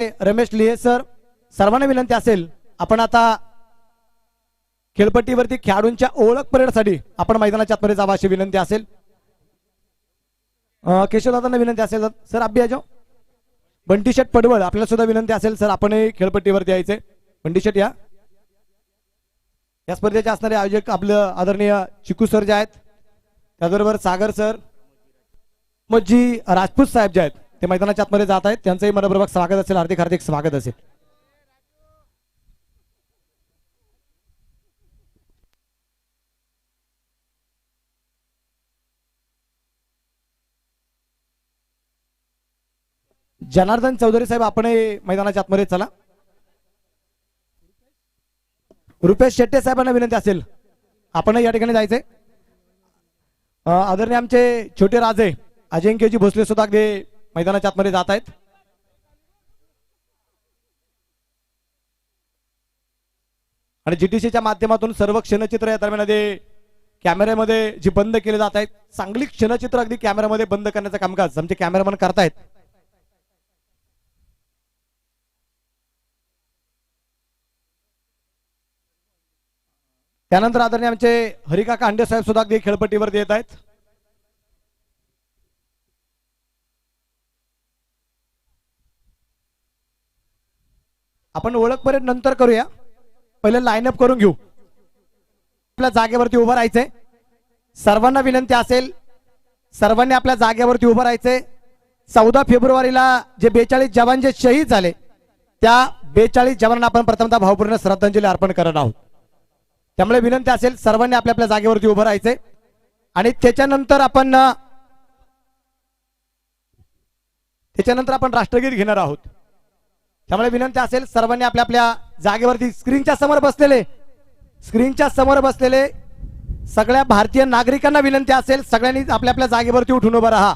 रमेश लिहे सर, सर्वांना विनंती असेल आपण आता खेळपट्टीवरती खेळाडूंच्या ओळख परेडसाठी आपण मैदानाच्या आतमध्ये जावा अशी विनंती असेल. केशवदादांना विनंती असेल सर आप भी आ जाओ. बंटी शेट पडवळ आपल्याला सुद्धा विनंती असेल सर आपणही खेळपट्टीवरती यायचे. बंटी शेट या स्पर्धेचे असणारे आयोजक आपलं आदरणीय चिकू सर जे आहेत, त्याचबरोबर सागर सर, मजी राजपूत साहेब जे आहेत ते मैदानाच्या आतमध्ये जात आहेत, त्यांचंही मनपूर्वक स्वागत असेल, हार्दिक हार्दिक स्वागत असेल. जनार्दन चौधरी साहेब आपणही मैदानाच्या आतमध्ये चला. रुपेश शेट्टे साहेबांना विनंती असेल आपणही या ठिकाणी जायचंय. आदरणीय आमचे छोटे राजे अजिंक्यजी भोसले सुद्धा अगदी मैदानाच्या आतमध्ये जात आहेत. आणि जीटीसीच्या माध्यमातून सर्व क्षणचित्र या दरम्यान कॅमेऱ्यामध्ये जी बंद केले जात आहेत, चांगली क्षणचित्र अगदी कॅमेऱ्यामध्ये बंद करण्याचं कामकाज आमचे कॅमेरामन करतायत. त्यानंतर आदरणीय आमचे हरिकाका अंडे साहेब सुद्धा अगदी खेळपट्टीवर येत आहेत. आपण ओळख परेड नंतर करूया, पहिले लाईन अप करून घेऊ. आपल्या जागेवरती उभं राहायचंय. सर्वांना विनंती असेल, सर्वांनी आपल्या जागेवरती उभं राहायचंय. 14 फेब्रुवारीला जे 42 जवान जे शहीद झाले त्या 42 जवानांना आपण प्रथमतः भावपूर्ण श्रद्धांजली अर्पण करत आहोत. त्यामुळे विनंती असेल सर्वांनी आपल्या आपल्या जागेवरती उभं राहायचंय. आणि त्याच्यानंतर आपण राष्ट्रगीत घेणार आहोत. त्यामुळे विनंती असेल सर्वांनी आपल्या आपल्या जागेवरती स्क्रीनच्या समोर बसलेले सगळ्या भारतीय नागरिकांना विनंती असेल सगळ्यांनी आपल्या आपल्या जागेवरती उठून उभं राहा.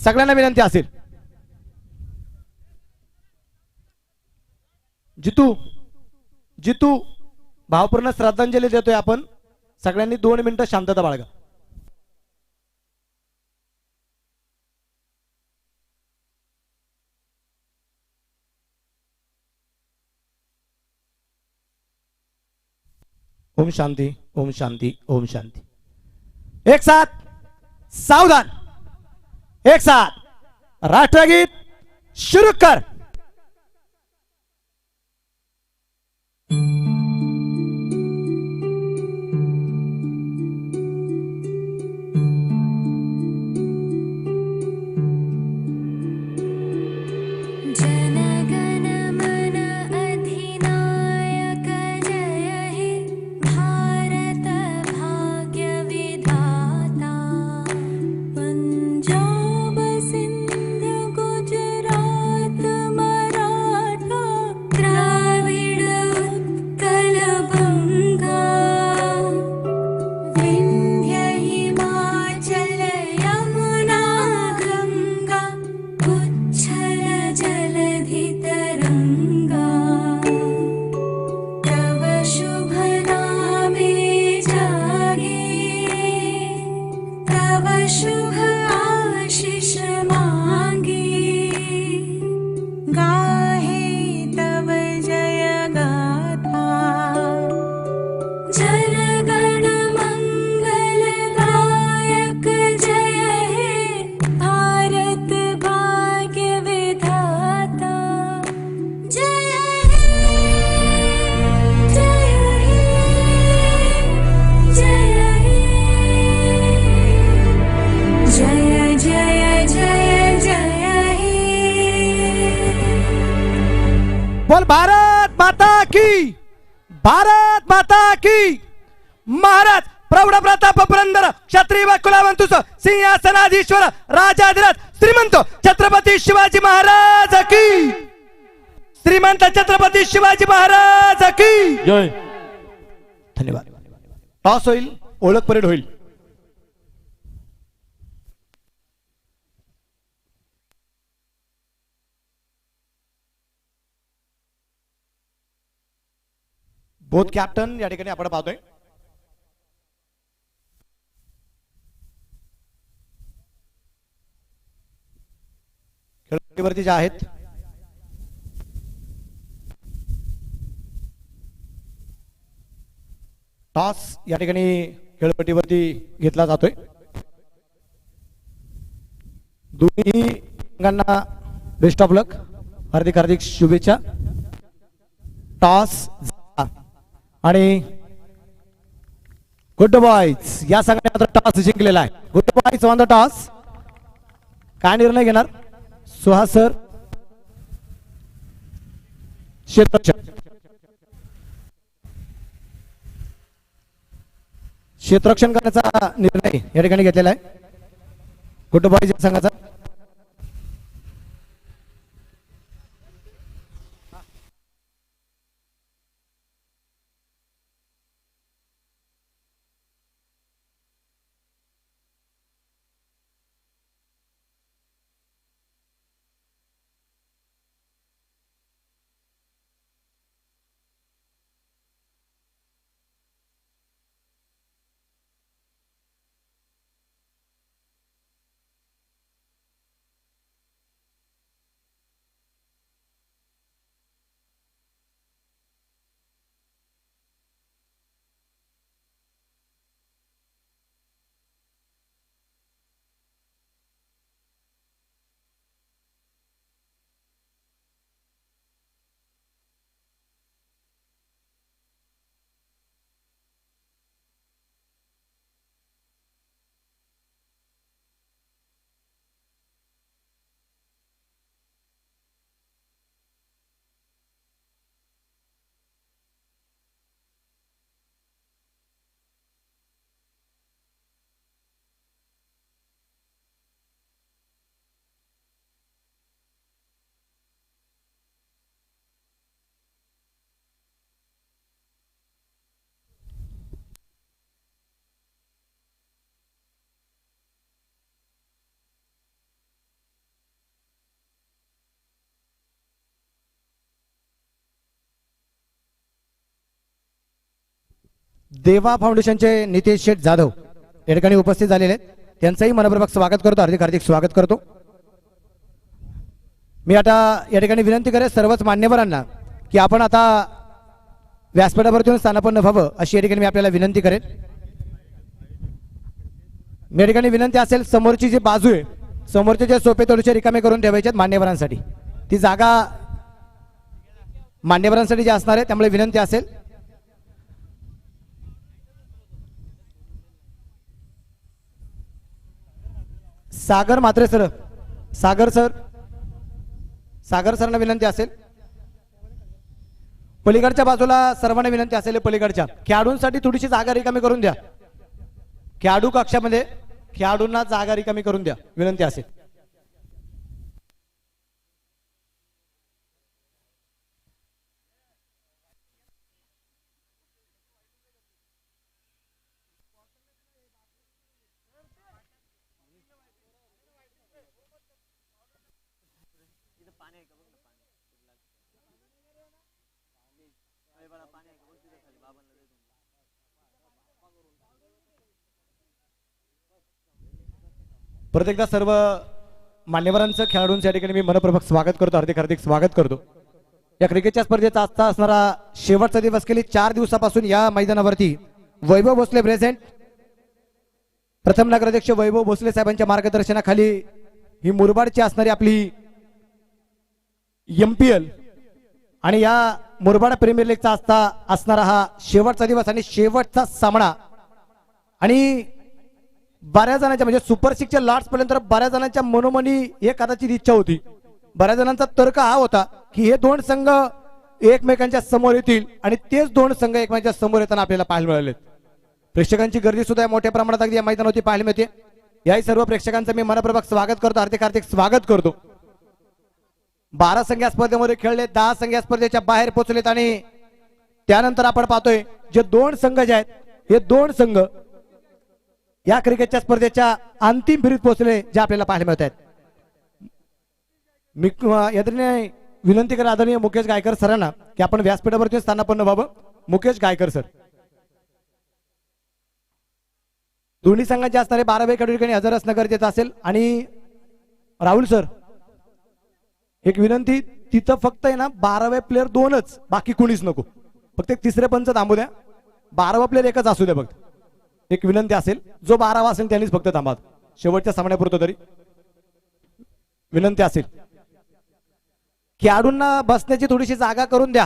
सगळ्यांना विनंती असेल. जितू भावपूर्ण श्रद्धांजली देतोय आपण. सगळ्यांनी 2 मिनिटं शांतता बाळगा. ओम शांति, ओम शांति, ओम शांति. एक साथ सावधान, एक साथ राष्ट्रगीत शुरू कर. बोल भारत माता की, भारत माता की. महाराज प्रौढ प्रताप पुरंदर क्षत्रिय कुलवंतुस सिंहासनाधीश्वर राजाधिराज श्रीमंत छत्रपती शिवाजी महाराज की, श्रीमंत छत्रपती शिवाजी महाराज की जय. धन्यवाद. टॉस होईल, ओळख परेड होईल. बोथ कॅप्टन या ठिकाणी आपण पाहतोय. खेळपट्टीवरती जे आहेत टॉस या ठिकाणी खेळपट्टीवरती घेतला जातोय. दोन्ही संघांना बेस्ट ऑफ लक, हार्दिक हार्दिक शुभेच्छा. टॉस आणि गुड बॉयज या संघाने मात्र टॉस जिंकलेला आहे. Good boys on the toss. काय निर्णय घेणार सुहास सर? क्षेत्ररक्षण करण्याचा निर्णय या ठिकाणी घेतलेला आहे गुड बॉयज या संघाचा. देवा फाउंडेशनचे नितेश शेठ जाधव या ठिकाणी उपस्थित झालेले आहेत. त्यांचंही मनपूर्वक स्वागत करतो, हार्दिक हार्दिक स्वागत करतो. मी आता या ठिकाणी विनंती करेन सर्वच मान्यवरांना की आपण आता व्यासपीठावरती स्थानापन्न व्हावं अशी या ठिकाणी मी आपल्याला विनंती करेन. या ठिकाणी विनंती असेल समोरची जी बाजू आहे समोरचे जे सोपे थोडेसे रिकामे करून ठेवायचे मान्यवरांसाठी, ती जागा मान्यवरांसाठी जी असणार आहे त्यामुळे विनंती असेल. सागर मात्रे सर, सागर सरांना विनंती असेल. पलीकडच्या बाजूला सर्वांना विनंती असेल पलीकडच्या खेळाडूंसाठी थोडीशी जागा रिकामी करून द्या. खेळाडू कक्षामध्ये खेळाडूंना जागा रिकामी करून द्या विनंती असेल. परत एकदा सर्व मान्यवरांचं खेळाडूंच्या या ठिकाणी मी मनपूर्वक स्वागत करतो, हार्दिक हार्दिक स्वागत करतो. या क्रिकेटच्या स्पर्धेचा आजचा असणारा शेवटचा दिवस गेली 4 दिवसापासून या मैदानावरती वैभव भोसले प्रेझेंट, प्रथम नगराध्यक्ष वैभव भोसले साहेबांच्या मार्गदर्शनाखाली ही मुरबाडची असणारी आपली MPL आणि या मुरबाड प्रीमियर लीगचा आजचा असणारा हा शेवटचा दिवस आणि शेवटचा सामना. आणि बऱ्याच जणांच्या म्हणजे सुपर 6च्या लॉट्स पर्यंत बऱ्याच जणांच्या मनोमनी एक कदाचित इच्छा होती, बऱ्याच जणांचा तर्क हा होता की हे दोन संघ एकमेकांच्या समोर येतील आणि तेच दोन संघ एकमेकांच्या समोर येताना आपल्याला पाहायला मिळाले. प्रेक्षकांची गर्दी सुद्धा मोठ्या प्रमाणात अगदी या मैदानावरती पाहायला मिळते. याही सर्व प्रेक्षकांचं मी मनपूर्वक स्वागत करतो, हार्दिक हार्दिक स्वागत करतो. 12 संघ या स्पर्धेमध्ये खेळले, 10 संघ या स्पर्धेच्या बाहेर पोहोचलेत आणि त्यानंतर आपण पाहतोय जे दोन संघ जे आहेत हे दोन संघ या क्रिकेटच्या स्पर्धेच्या अंतिम फेरीत पोहोचले जे आपल्याला पाहायला मिळत आहेत. मी यादीने विनंती करा आदरणीय मुकेश गायकर सरांना की आपण व्यासपीठावरती स्थानापन्न व्हावं. मुकेश गायकर सर, दोन्ही संघांचे असणारे 12वे खेळाडू ठिकाणी हजर असणं गरजेचं असेल. आणि राहुल सर एक विनंती, तिथं फक्त आहे ना 12वे प्लेयर 2च, बाकी कुणीच नको, फक्त एक तिसरे पंच थांबू द्या. 12वा प्लेयर एकच असू दे फक्त. एक विनंती असेल, जो 12वा असेल त्यांनीच फक्त थांबा. शेवटच्या सामन्यापुरतं तरी विनंती असेल. खेळाडूंना बसण्याची थोडीशी जागा करून द्या.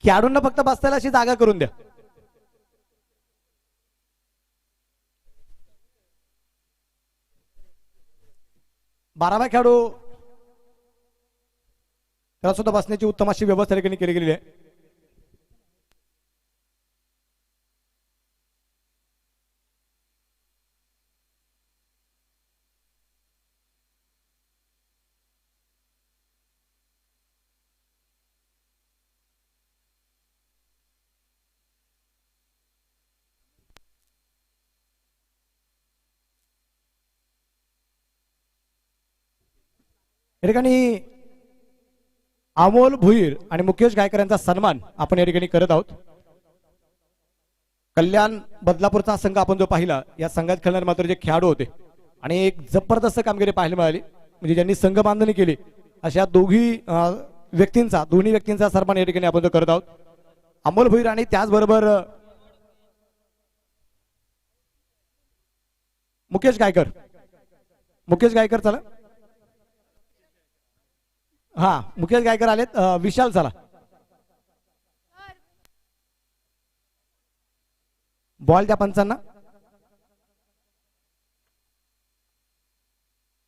खेळाडूंना फक्त बसताना अशी जागा करून द्या. बारावा खेळाडू त्याला सुद्धा बसण्याची उत्तम अशी व्यवस्था ठिकाणी केली गेलेली आहे. या ठिकाणी अमोल भुईर आणि मुकेश गायकर यांचा सन्मान आपण या ठिकाणी करत आहोत. कल्याण बदलापूरचा संघ आपण जो पाहिला, या संघात खेळणारे मात्र जे खेळाडू होते आणि एक जबरदस्त कामगिरी पाहायला मिळाली. म्हणजे ज्यांनी संघ बांधणी केली अशा दोन्ही व्यक्तींचा सन्मान या ठिकाणी आपण जो करत आहोत. अमोल भुईर आणि त्याचबरोबर मुकेश गायकर चला. हा, मुकेश गायकर आलेत. विशाल चला. बॉल द्या पंचांना.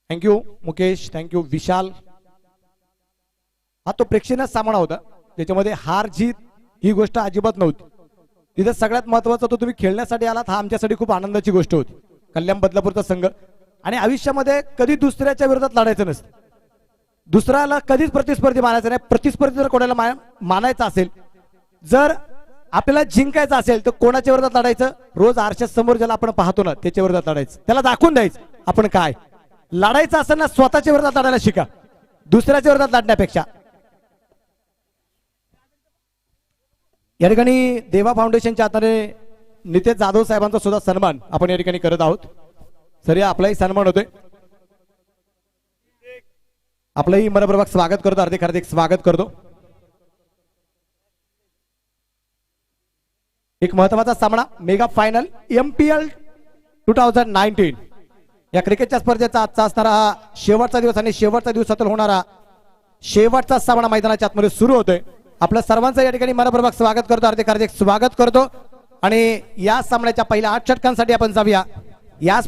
थँक्यू मुकेश, थँक्यू विशाल. हा तो प्रेक्षणीय सामना होता, त्याच्यामध्ये हार जीत ही गोष्ट अजिबात नव्हती. तिथे सगळ्यात महत्वाचा तो तुम्ही खेळण्यासाठी आलात, हा आमच्यासाठी खूप आनंदाची गोष्ट होती. कल्याण बदलापूरचा संघ आणि आयुष्यामध्ये कधी दुसऱ्याच्या विरोधात लढायचं नसतं. दुसऱ्याला कधीच प्रतिस्पर्धी मानायचं नाही. प्रतिस्पर्धी जर कोणाला मानायचं असेल, जर आपल्याला जिंकायचं असेल तर कोणाच्या विरोधात लढायचं? रोज आरशा समोर ज्याला आपण पाहतो ना त्याच्या विरोधात लढायचं. त्याला दाखवून द्यायचं आपण काय. लढायचं असेल ना स्वतःच्या विरोधात लढायला शिका, दुसऱ्याच्या विरोधात लढण्यापेक्षा. या ठिकाणी देवा फाउंडेशनच्या हाताने नितेश जाधव साहेबांचा सुद्धा सन्मान आपण या ठिकाणी करत आहोत. सर आपलाही सन्मान होतोय. आपलंही मनपूर्वक स्वागत करतो, हार्दिक स्वागत करतो. एक महत्वाचा सामना, मेगा फायनल MPL 2019 या क्रिकेटच्या स्पर्धेचा आजचा असणारा हा शेवटचा दिवस आणि शेवटच्या दिवसातील होणारा शेवटचा सामना मैदानाच्या आतमध्ये सुरू होतोय. आपल्या सर्वांचं या ठिकाणी मनपूर्वक स्वागत करतो, हार्दिक स्वागत करतो. आणि या सामन्याच्या पहिल्या 8 षटकांसाठी आपण जाऊया. या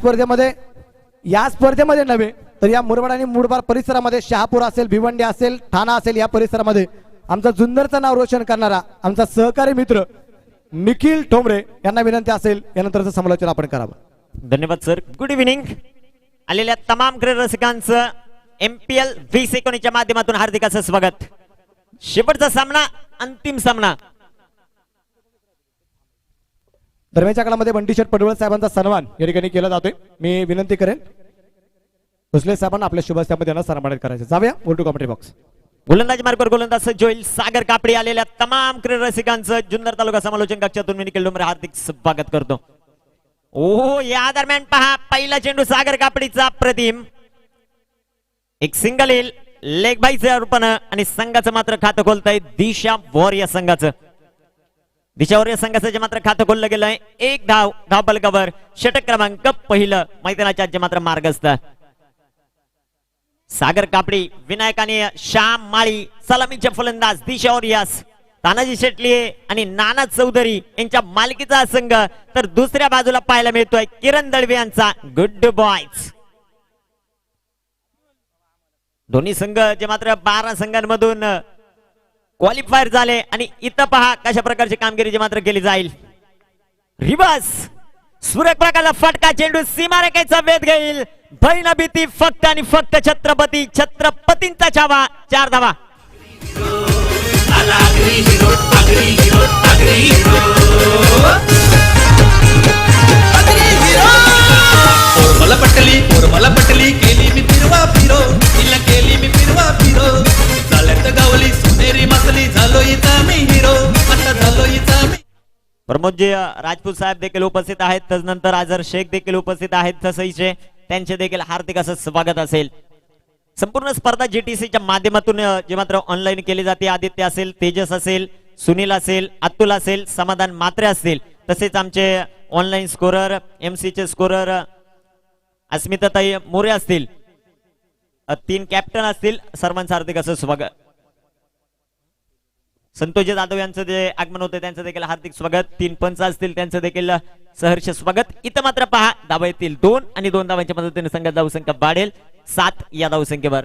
स्पर्धेमध्ये नव्हे तर या मुरबाड आणि मुरबाड परिसरामध्ये शहापूर असेल, भिवंडी असेल, ठाणा असेल, या परिसरामध्ये आमचा जुन्नरचं नाव रोशन करणारा आमचा सहकारी मित्र निखिल ठोंबरे यांना विनंती असेल यानंतरचं समालोचन आपण करावं. धन्यवाद सर. Good evening. आलेल्या तमाम क्रीडा रसिकांचं MPL 2019 च्या माध्यमातून हार्दिक असं स्वागत. शेवटचा सामना, अंतिम सामना. दरम्यानच्या काळामध्ये बंटी शेठ पडवळ साहेबांचा सन्मान या ठिकाणी केला जातोय. मी विनंती करेन भोसले साहेबांना आपल्या शुभस्यामध्ये यांना सन्मानित करायचं. जाऊया उलटू कॉमेंट्री बॉक्स. गोलंदाज मार्गावर गोलंदाज जोईल सागर कापडी. आलेल्या तमाम क्रीडा रसिकांचं जुन्नर तालुका समालोचन कक्षातून मी निखिल डोंबरे हार्दिक स्वागत करतो. ओ या दरम्यान पहा, पहिला चेंडू सागर कापडीचा प्रतिम, एक सिंगल येईल लेग बाईच्या रूपानं आणि संघाचं मात्र खातं खोलतंय दिशा वॉरियर संघाचं. दिशा वॉरियर संघाचं जे मात्र खातं खोललं गेलंय. एक धाव बलकावर, षटक क्रमांक पहिलं मैदानाच्या जे मात्र मार्गस्थ. सागर कापडी, विनायकाने श्याम माळी, सलामीचे फलंदाज दिशा वॉरियर्स, तानाजी शेटलिये आणि नाना चौधरी यांच्या मालकीचा संघ. तर दुसऱ्या बाजूला पाहायला मिळतोय किरण दळवे यांचा गुड बॉयज. दोन्ही संघ जे मात्र 12 संघांमधून क्वालिफायर झाले आणि इथं पहा कशा प्रकारची कामगिरी जे मात्र केली जाईल. रिवर्स सुरेख प्रकारचा फटका, चेंडू सीमारेखेचा वेध घेईल. भय न भीती, फक्त आणि फक्त छत्रपतींचा छावा. 4 धावा. मला पटली केली मी फिरवा फिरो, तिला केली मी फिरवा फिरो. चालत गावली सोनेरी मसली, झालो इथं मी हिरो, आता झालो इथं मी. प्रमोदजी राजपूत साहेब देखील उपस्थित आहेत, त्यानंतर आझर शेख देखील उपस्थित आहेत. तसंच त्यांचे देखील हार्दिक असं स्वागत असेल. संपूर्ण स्पर्धा GTC च्या माध्यमातून जे मात्र ऑनलाईन केली जाते. आदित्य असेल, तेजस असेल, सुनील असेल, अतुल असेल, समाधान मात्रे असतील, तसेच आमचे ऑनलाईन स्कोरर, एमसी चे स्कोरर अस्मिताताई मोरे असतील, 3 कॅप्टन असतील, सर्वांचं हार्दिक असं स्वागत. संतोष जाधव यांचं जे आगमन होतं त्यांचं देखील हार्दिक स्वागत. 3 पंच असतील त्यांचं देखील सहर्ष स्वागत. इथं मात्र पहा धावा येतील 2 आणि 2 धावांच्या मदतीने संघात धावसंख्या वाढेल 7 या धावसंख्येवर.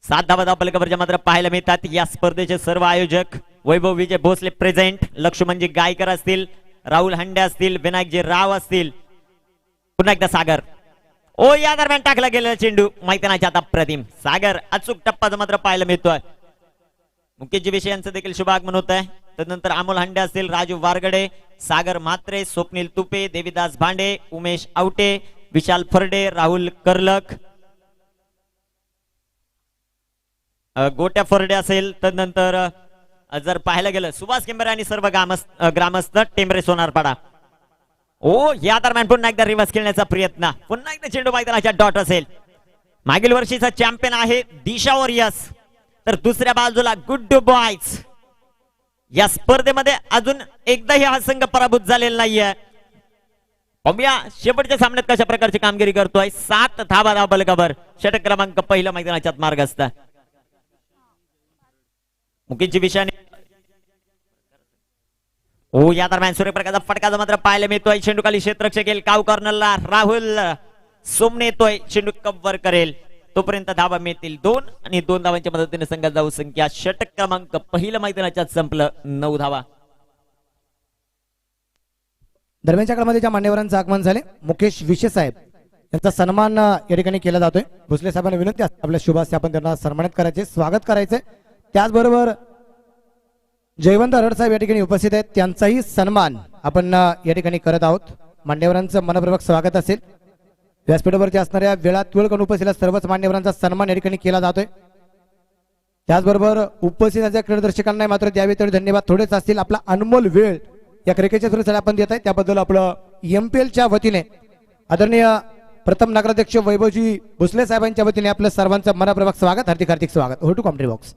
7 धावा धावपलकावरच्या मात्र पाहायला मिळतात. या स्पर्धेचे सर्व आयोजक वैभव विजय भोसले प्रेझेंट, लक्ष्मणजी गायकर असतील, राहुल हंडे असतील, विनायकजी राव असतील, पुन्हा एकदा सागर. ओ या दरम्यान टाकला गेलेला चेंडू मैदानाच्या आता प्रतिम सागर अचूक टप्पाचा मात्र पाहायला मिळतोय. मुकेशजी विषय यांचं देखील शुभ आगमन होत आहे. त्यानंतर अमोल हंडे असतील, राजू वारगडे, सागर म्हात्रे, स्वप्नील तुपे, देवीदास भांडे, उमेश आवटे, विशाल फरडे, राहुल कर्लक, गोट्या फरडे असेल. त्यानंतर जर पाहायला गेलं सुभाष केंबरे आणि सर्व ग्रामस्थ टेंबरे सोनारपाडा. ओ या दरम्यान पुन्हा एकदा रिव्हर्स खेळण्याचा प्रयत्न, पुन्हा एकदा चेंडू मैदानाच्या डॉट असेल. मागील वर्षीचा चॅम्पियन आहे दिशा वॉरियर्स, तर दुसऱ्या बाजूला गुड बॉयज. या स्पर्धेमध्ये अजून एकदाही हा संघ पराभूत झालेला नाहीये. पाहूया शेवटच्या सामन्यात कशा प्रकारची कामगिरी करतोय. 7 धावा धावपलकावर, षटक क्रमांक पहिला मैदानाच्या मार्गस्थ. मुकेशजी विषयाने ओ या दरम्यान सूर्यप्रकाशचा फटकाचा मात्र पाहायला मिळतोय. चेंडू खाली क्षेत्ररक्षक येईल काव कॉर्नरला, राहुल सोमने येतोय, चेंडू कव्हर करेल. तोपर्यंत धावा मिळतील 2 आणि 2 धावांच्या मदतीने संघात धाव संख्या षटक क्रमांक पहिल्या मैदानाच्या संपलं 9 धावा. दरम्यानच्या काळामध्ये ज्या मान्यवरांचं आगमन झाले, मुकेश विशे साहेब यांचा सन्मान या ठिकाणी केला जातोय. भोसले साहेबांना विनंती आहे आपल्या शुभास्ते आपण त्यांना सन्मानित करायचे, स्वागत करायचे. त्याचबरोबर जयवंत रड साहेब या ठिकाणी उपस्थित आहेत, त्यांचाही सन्मान आपण या ठिकाणी करत आहोत. मान्यवरांचं मनपूर्वक स्वागत असेल. व्यासपीठावरती असणाऱ्या वेळात वेळ करून उपस्थित सर्वच मान्यवरांचा सन्मान या ठिकाणी केला जातोय. त्याचबरोबर उपस्थित असलेल्या क्रीडादर्शकांना मात्र द्यावे तेवढे धन्यवाद थोडेच असतील. आपला अनमोल वेळ या क्रिकेटच्या सुरुवातीला आपण देत आहे, त्याबद्दल आपलं MPL च्या वतीने आदरणीय प्रथम नगराध्यक्ष वैभवजी भोसले साहेबांच्या वतीने आपलं सर्वांचं मनपूर्वक स्वागत, हार्दिक हार्दिक स्वागत. हो टू कॉमेंट्री बॉक्स.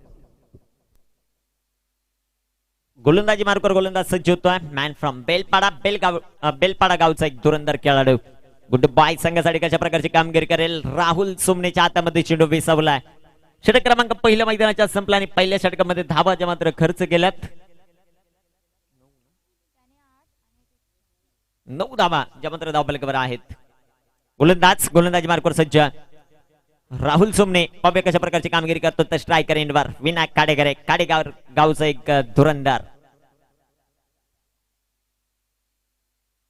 गोलंदाजी मार्कवर गोलंदाज सज्ज होतोय. मॅन फ्रॉम बेलपाडा गावचा एक धुरंदर खेळाडू. गुड बाय संघासाठी कशा प्रकारची कामगिरी करेल. राहुल सोमनेच्या हातामध्ये चेंडू विसावलाय. षटक क्रमांक पहिल्या मैदानाच्या संपला आणि पहिल्या षटकामध्ये धावा ज्या मात्र खर्च केल्यात 9 धावा ज्या मात्र धावपलकावर आहेत. गोलंदाजी मार्कवर सज्ज राहुल सोमने. पाहूया कशा प्रकारची कामगिरी करतो. तर स्ट्रायकर एंडवर विनायक काडेगाव गावचा एक धुरंदर.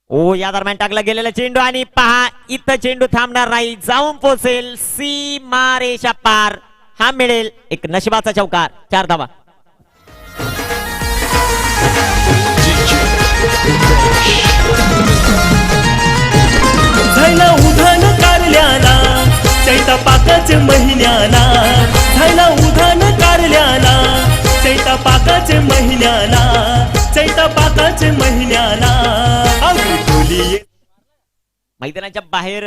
ओ या दरम्यान टाकला गेलेला चेंडू आणि पहा इथं चेंडू थांबणार नाही, जाऊन पोहोचेल सीमारेषा पार. हा मिळेल एक नशिबाचा चौकार. 4 धावा. झाला उधाण कारल्याला चैता पाकाचे महिन्याला, झाला उधाण कारल्याला चैता पाकाचे महिन्याला, चैता पाकाचे महिन्याला. मैदानाच्या बाहेर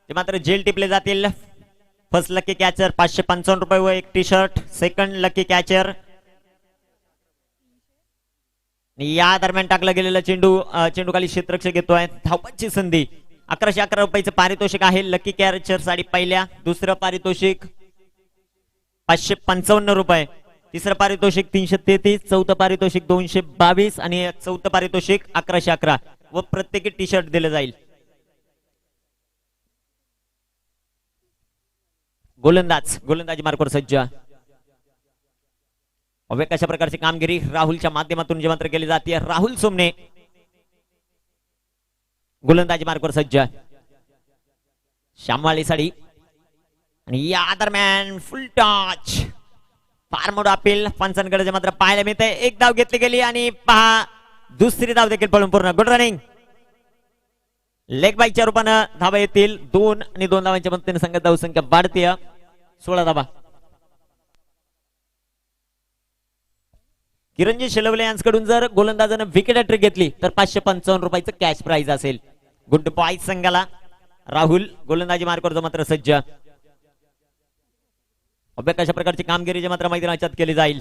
ते मात्र जेल टिपले जातील. फर्स्ट लकी कॅचर 555 रुपये व एक T shirt. Second lucky catcher. या दरम्यान टाकला गेलेला चेंडू खाली क्षेत्ररक्षक घेतोय. धावपंची संधी. 1111 रुपयाचं पारितोषिक आहे लकी कॅचर साठी. पहिल्या दुसरं पारितोषिक 555 रुपये, तिसरं पारितोषिक 333, चौथं पारितोषिक 222 आणि चौथं पारितोषिक 1111 व प्रत्येकी टी शर्ट दिलं जाईल. गोलंदाजी मार्कवर सज्ज. कशा प्रकारची कामगिरी राहुलच्या माध्यमातून जे मात्र केली जाते. राहुल सोमने गोलंदाजी मार्कवर सज्ज. श्यामवाळी साडी आणि या दरम्यान फुल टच. फार मोठा अपील पंचांकडे मात्र पाहायला मिळते. एक धाव घेतली गेली आणि पहा दुसरी धाव देखील पळून पूर्ण. Good running. लेग बाईकच्या रूपानं धावा येतील 2 आणि 2 धावांच्या मदतीने संघात धावसंख्या वाढते 16 धावा. किरणजी शेलवले यांच्याकडून जर गोलंदाजानं विकेट हॅट्रिक घेतली तर 555 रुपयाचं कॅश प्राइज असेल. गुड बॉय संघाला. राहुल गोलंदाजी मार्कवर मात्र सज्ज. कशा प्रकारची कामगिरी जे मात्र मैदानाच्यात केली जाईल.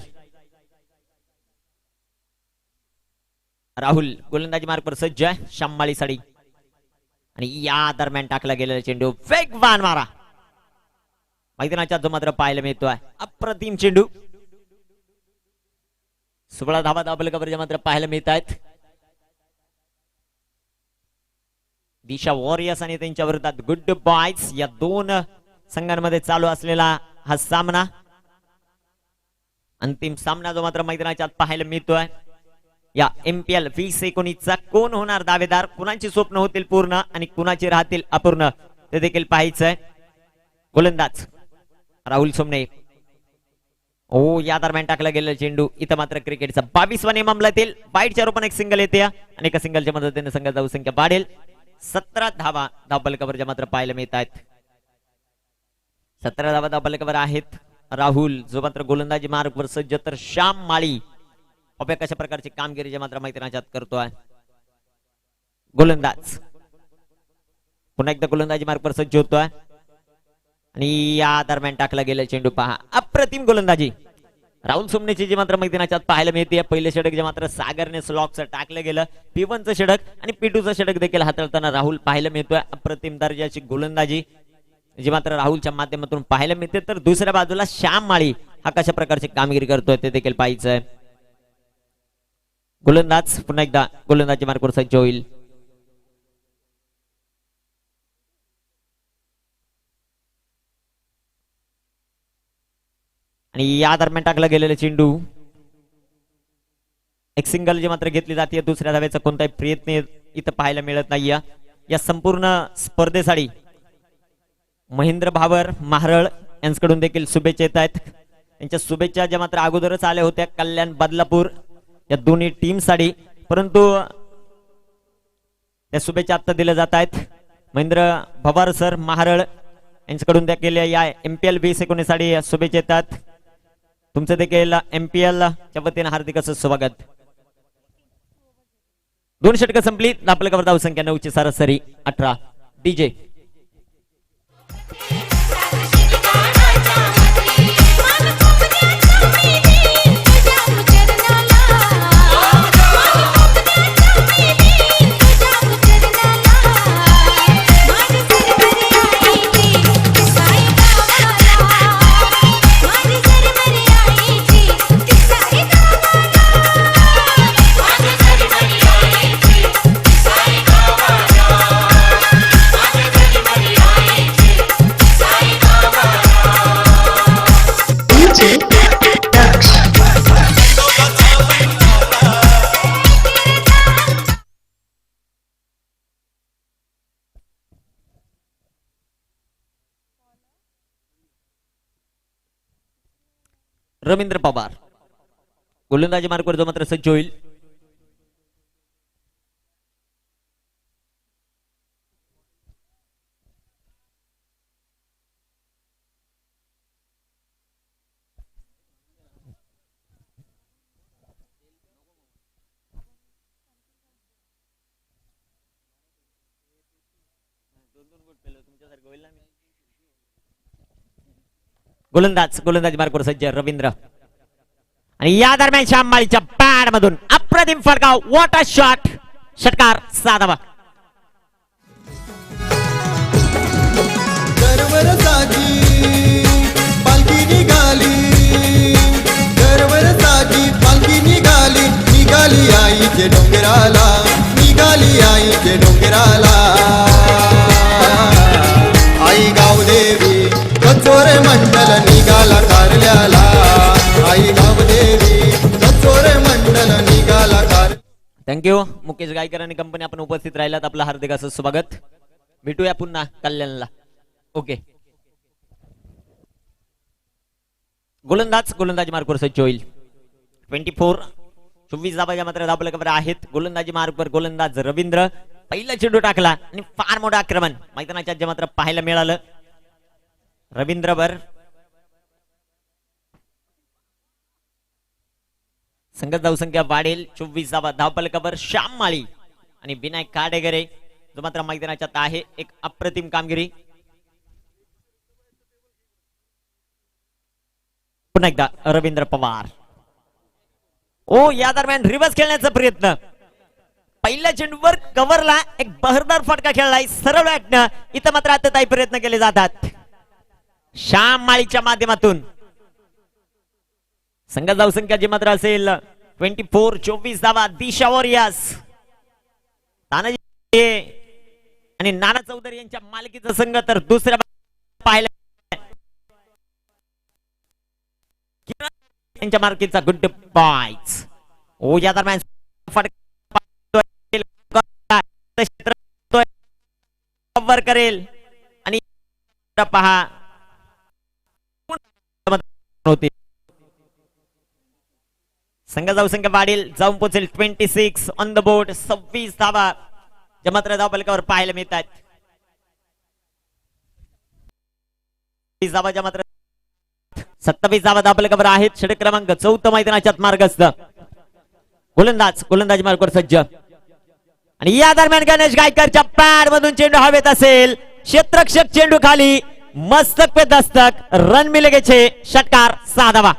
राहुल गोलंदाजी मार्कवर सज्ज आहे. श्याममाळी साडी आणि या दरम्यान टाकला गेलेला चेंडू वेगवान मारा मैदानाच्या जो मात्र पाहायला मिळतोय. अप्रतिम चेंडू. 16 धावा धाबलकावर मात्र पाहायला मिळत आहेत. दिशा वॉरियर्स आणि त्यांच्या विरोधात गुड बॉयज या दोन संघांमध्ये चालू असलेला हा सामना. अंतिम सामना जो मात्र मैदानाच्या आत पाहायला मिळतोय. या MPL 2019चा कोण होणार दावेदार, कुणाची स्वप्न होतील पूर्ण आणि कुणाची राहतील अपूर्ण ते देखील पाहायचंय. गोलंदाज राहुल सोमने. ओ या दरम्यान टाकला गेलेला चेंडू. इथं मात्र क्रिकेटचा 22वा नियम अंमलात येईल. वाईटच्या रूपाने एक सिंगल येते आणि एका सिंगलच्या मदतीने संघाचा धावसंख्या वाढेल. 17 धावा धाबलकावर मात्र पाहायला मिळत आहेत. 17 धावा धाबलकावर आहेत. राहुल जो मात्र गोलंदाजी मार्गवर सज्ज, तर श्याम माळी अभ्या कशा प्रकारची कामगिरी जे मात्र मैदानाच्या आत करतोय. गोलंदाज पुन्हा एकदा गोलंदाजी मार्गवर सज्ज होतोय आणि या दरम्यान टाकला गेला चेंडू पहा. अप्रतिम गोलंदाजी राहुल सोमनेची जी मात्र मैदानाच्या आत पाहायला मिळते. पहिले षटक जे मात्र सागरने स्लॉकचं टाकलं गेलं. P1चं षटक आणि P2चं षटक देखील हाताळताना राहुल पाहायला मिळतोय. अप्रतिम दर्जाची गोलंदाजी जी मात्र राहुलच्या माध्यमातून पाहायला मिळते. तर दुसऱ्या बाजूला श्याम माळी हा कशा प्रकारची कामगिरी करतोय ते देखील पाहायचंय. गोलंदाज पुन्हा एकदा गोलंदाजी मार्कवर सज्ज होईल. आणि या दरम्यान टाकला गेलेला चेंडू एक सिंगल जी मात्र घेतली जाते. दुसऱ्या धावेचा कोणताही प्रयत्न इथं पाहायला मिळत नाहीये. या संपूर्ण स्पर्धेसाठी महेंद्र भावर महारळ यांच्याकडून देखील शुभेच्छा येत आहेत. त्यांच्या शुभेच्छा ज्या मात्र अगोदरच आल्या होत्या कल्याण बदलापूर या दोन्ही टीम साठी, परंतु त्या शुभेच्छा आता दिल्या जात आहेत. महेंद्र भवार सर महारळ यांच्याकडून देखील या MPL 2019 साठी शुभेच्छा येतात. तुमचं देखील MPL च्या वतीने हार्दिक असं स्वागत. 2 षटकं संपली. आपल्याकडे धावसंख्या 9 ची सरासरी 18. DJ रवींद्र पवार गोलंदाजी मार्कवर जो मात्र सज्ज होईल. गोलंदाजी मार्कवर सज्ज रवींद्र आणि या दरम्यान श्याम माळीच्या पॅड मधून अप्रतिम फटकाव. What a shot. षटकार 6 धावा. घरवर साजी पालखी निघाली, घरवर साजी पालखी निघाली, निघाली आईचे डोंगराला, निघाली आईचे डोंगराला. आई गावदेवी कचोर मंडल निघाला कारल्याला, आई गावदेवी कचोर मंडल निघाला कार. थँक्यू मुकेश गायकर आणि कंपनी आपण उपस्थित राहिलात. आपलं हार्दिक असं स्वागत. भेटूया पुन्हा कल्याणला. ओके. गोलंदाजी मार्कवर सज्ज होईल. 24 धावा मात्र धाबलकावर आहेत. गोलंदाजी मार्कवर गोलंदाज रवींद्र. पहिला चेंडू टाकला आणि फार मोठं आक्रमण मैदानाच्या जे मात्र पाहायला मिळालं. रवींद्रवर संघात धावसंख्या वाढेल. 24 धावा धावपलकावर श्याम माळी आणि विनायक काडेगरे जो मात्र मैदानाच्यात आहे. एक अप्रतिम कामगिरी. पुन्हा एकदा रवींद्र पवार. ओ या दरम्यान रिव्हर्स खेळण्याचा प्रयत्न पहिल्या चेंडूवर कव्हरला एक बहरदार फटका खेळलाय सरळ बॅटनं. इथं मात्र आता प्रयत्न केले जातात श्याम माळीच्या माध्यमातून. संघ धाव संख्या जी मात्र असेल 24 धावा दिशा वॉरियर्स. तानाजी आणि नाना चौधरी यांच्या मालकीचा संघ तर दुसऱ्या पाहिला यांच्या मालकीचा गुड बॉयज. ओ या दरम्यान कव्हर करेल आणि पहा होते. संघ जाऊ संख्या वाढेल जाऊन पोहोचेल 26 ऑन द बोर्ड. 26 धावा ज्या मात्र धावफलकावर पाहायला मिळतात. 27 मात्र 27 धावा धावफलकावर आहेत. षटक क्रमांक 4 मैदानाच्या मार्गस्थ. गोलंदाज मार्गावर सज्ज आणि या दरम्यान गणेश गायकरच्या पॅड मधून चेंडू हवेत असेल. क्षेत्ररक्षक चेंडू खाली मस्तक पे दस्तक. रन मिलेगे 6. षटकार 6 धावा.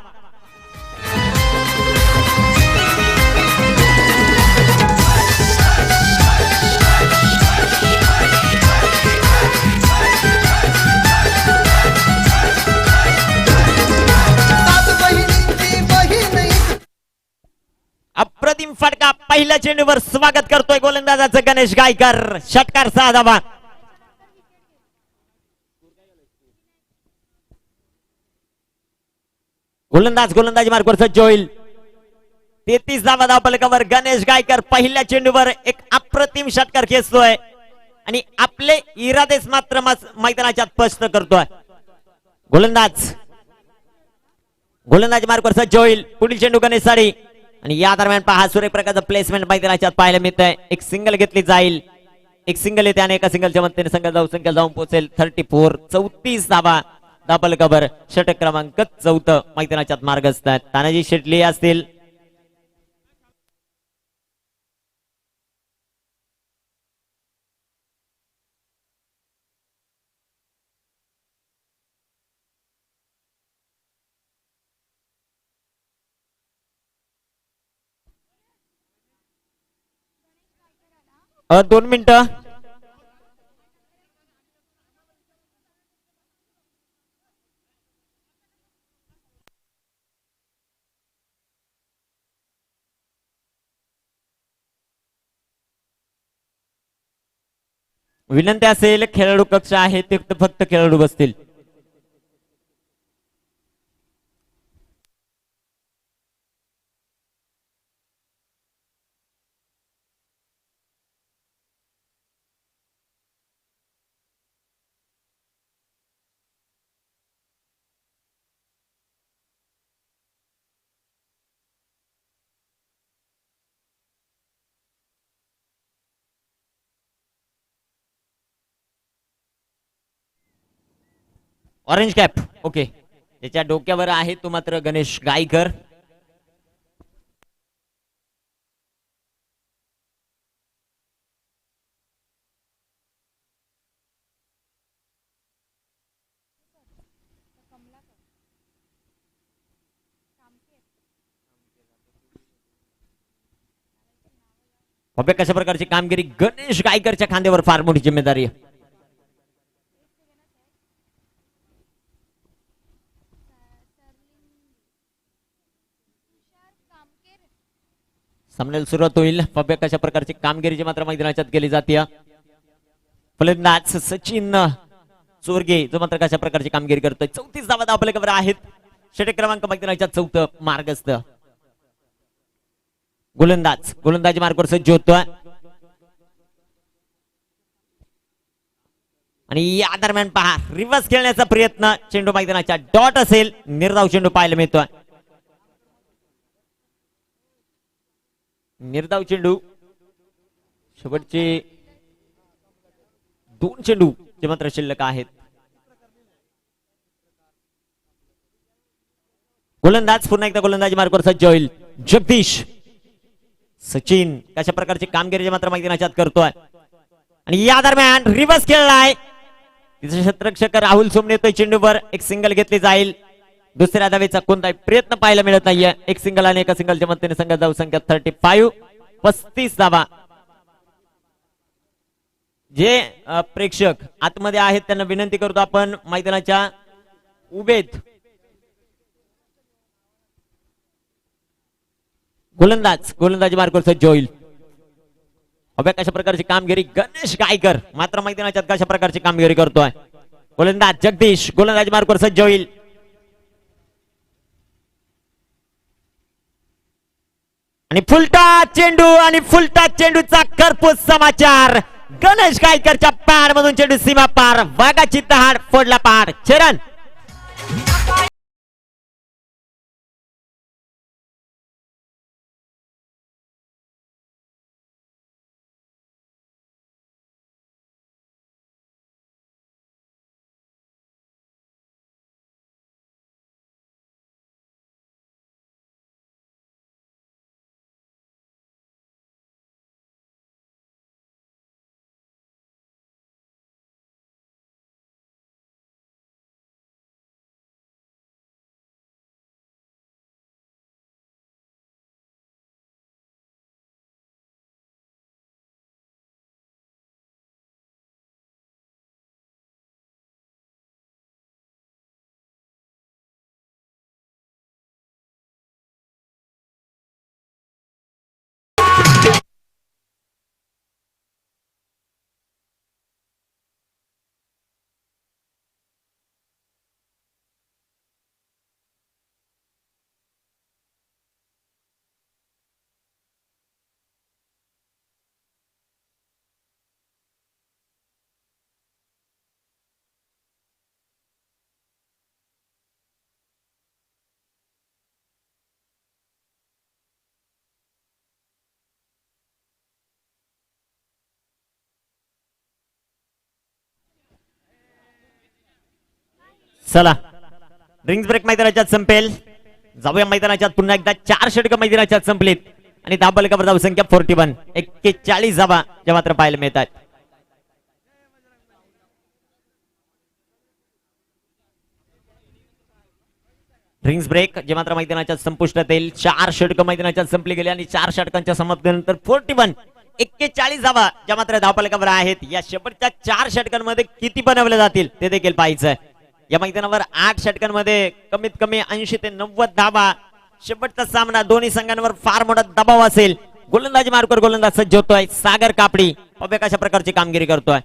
अप्रतिम फटका पहिल्या चेंडूवर स्वागत करतोय गोलंदाजाचं गणेश गायकर. षटकार 6 धावा. गोलंदाज मार्गावर सज्ज होईल. 33 धावा धावफलकावर गणेश गायकर पहिल्या चेंडूवर एक अप्रतिम षटकार खेचतोय आणि आपले इरादेच मात्र मैदानाच्या स्पष्ट करतोय. गोलंदाज मार्गावर सज्ज होईल. पुढील चेंडू गणेश साडी आणि या दरम्यान पहा सूर्यप्रकाशचं प्लेसमेंट मैदानाच्या पाहायला मिळत आहे. एक सिंगल घेतली जाईल. एक सिंगल येते आणि एका सिंगलच्या मदतीने संघ जाऊ संख्या जाऊन पोहोचेल 34. 34 धावा धावफलकावर. षटक क्रमांक 4 मैदानाच्या मार्गस्थ आहेत. तानाजी शेटली असतील. दोन मिनिटं. विनंती असेल खेळाडू कक्ष आहे ते फक्त खेळाडू बसतील. Orange cap okay. त्याच्या डोक्यावर आहे तो मात्र गणेश गायकर. कशा प्रकारची कामगिरी गणेश गायकरच्या खांद्यावर फार मोठी जिम्मेदारी आहे. सामन्याला सुरुवात होईल. भव्य कशा प्रकारची कामगिरीची मात्र मैदानाच्यात केली जाते. फलंदाज सचिन चोरगे जो मात्र कशा प्रकारची कामगिरी करतोय. 34 धावा धावफलकावर आहेत. षटक क्रमांक मैदानाच्या 4 मार्गस्थ. गोलंदाज मार्गावर सज्ज होतोय आणि या दरम्यान पहा रिव्हर्स खेळण्याचा प्रयत्न. चेंडू मैदानाच्या डॉट असेल. निर्धाव चेंडू पाहायला मिळतोय. निर्धाव चेंडू. शेवटचे 2 चेंडू जे मात्र शिल्लक आहेत. पुन्हा एकदा गोलंदाजी मार्गावर सज्ज होईल. जगदीश. सचिन कशा प्रकारची कामगिरी मात्र मैदानाच्यात करतोय आणि या दरम्यान रिव्हर्स खेळलाय. तिथे क्षेत्ररक्षक राहुल सोमने येतोय चेंडूवर. एक सिंगल घेतली जाईल. दुसऱ्या धावेचा कोणताही प्रयत्न पाहायला मिळत नाहीये. एक सिंगल आणि एका सिंगलच्या मदतीने संघ जाऊ संख्या 35. 35 धावा जे प्रेक्षक आतमध्ये आहेत त्यांना विनंती करतो आपण मैदानाच्या उभेत गोलंदाजी मार्कवर सज्ज होईल. अभ्या कशा प्रकारची कामगिरी गणेश गायकर मात्र मैदानाच्या कशा प्रकारची कामगिरी करतोय. गोलंदाज जगदीश गोलंदाजी मार्कवर सज्ज होईल. आणि फुलटा चेंडूचा करपूस समाचार. गणेश गायकरच्या पॅड मधून चेंडू सीमा पार. वाघाची तहाड फोडला पार. चरण चला रिंग्स ब्रेक मैदानाच्यात संपेल. जाऊया मैदानाच्यात पुन्हा एकदा 4 षटक मैदानाच्यात संपलीत आणि धाबलकावर धाव संख्या 41 41 धावा ज्या मात्र पाहायला मिळतात. रिंग्स ब्रेक जे मात्र मैदानाच्या संपुष्टात येईल. 4 षटक मैदानाच्यात संपली गेली आणि 4 षटकांच्या समाप्तीनंतर 41 41 धावा ज्या मात्र धावफलकावर आहेत. या शेवटच्या 4 षटकांमध्ये किती बनवले जातील ते देखील पाहायचं. या मैदानावर 8 षटकांमध्ये कमीत कमी 80 ते 90 धावा. शेवटचा सामना दोन्ही संघांवर फार मोठा दबाव असेल. गोलंदाजी मार्कवर गोलंदाज सज्ज होतोय सागर कापडी. बघूया कशा प्रकारची कामगिरी करतोय.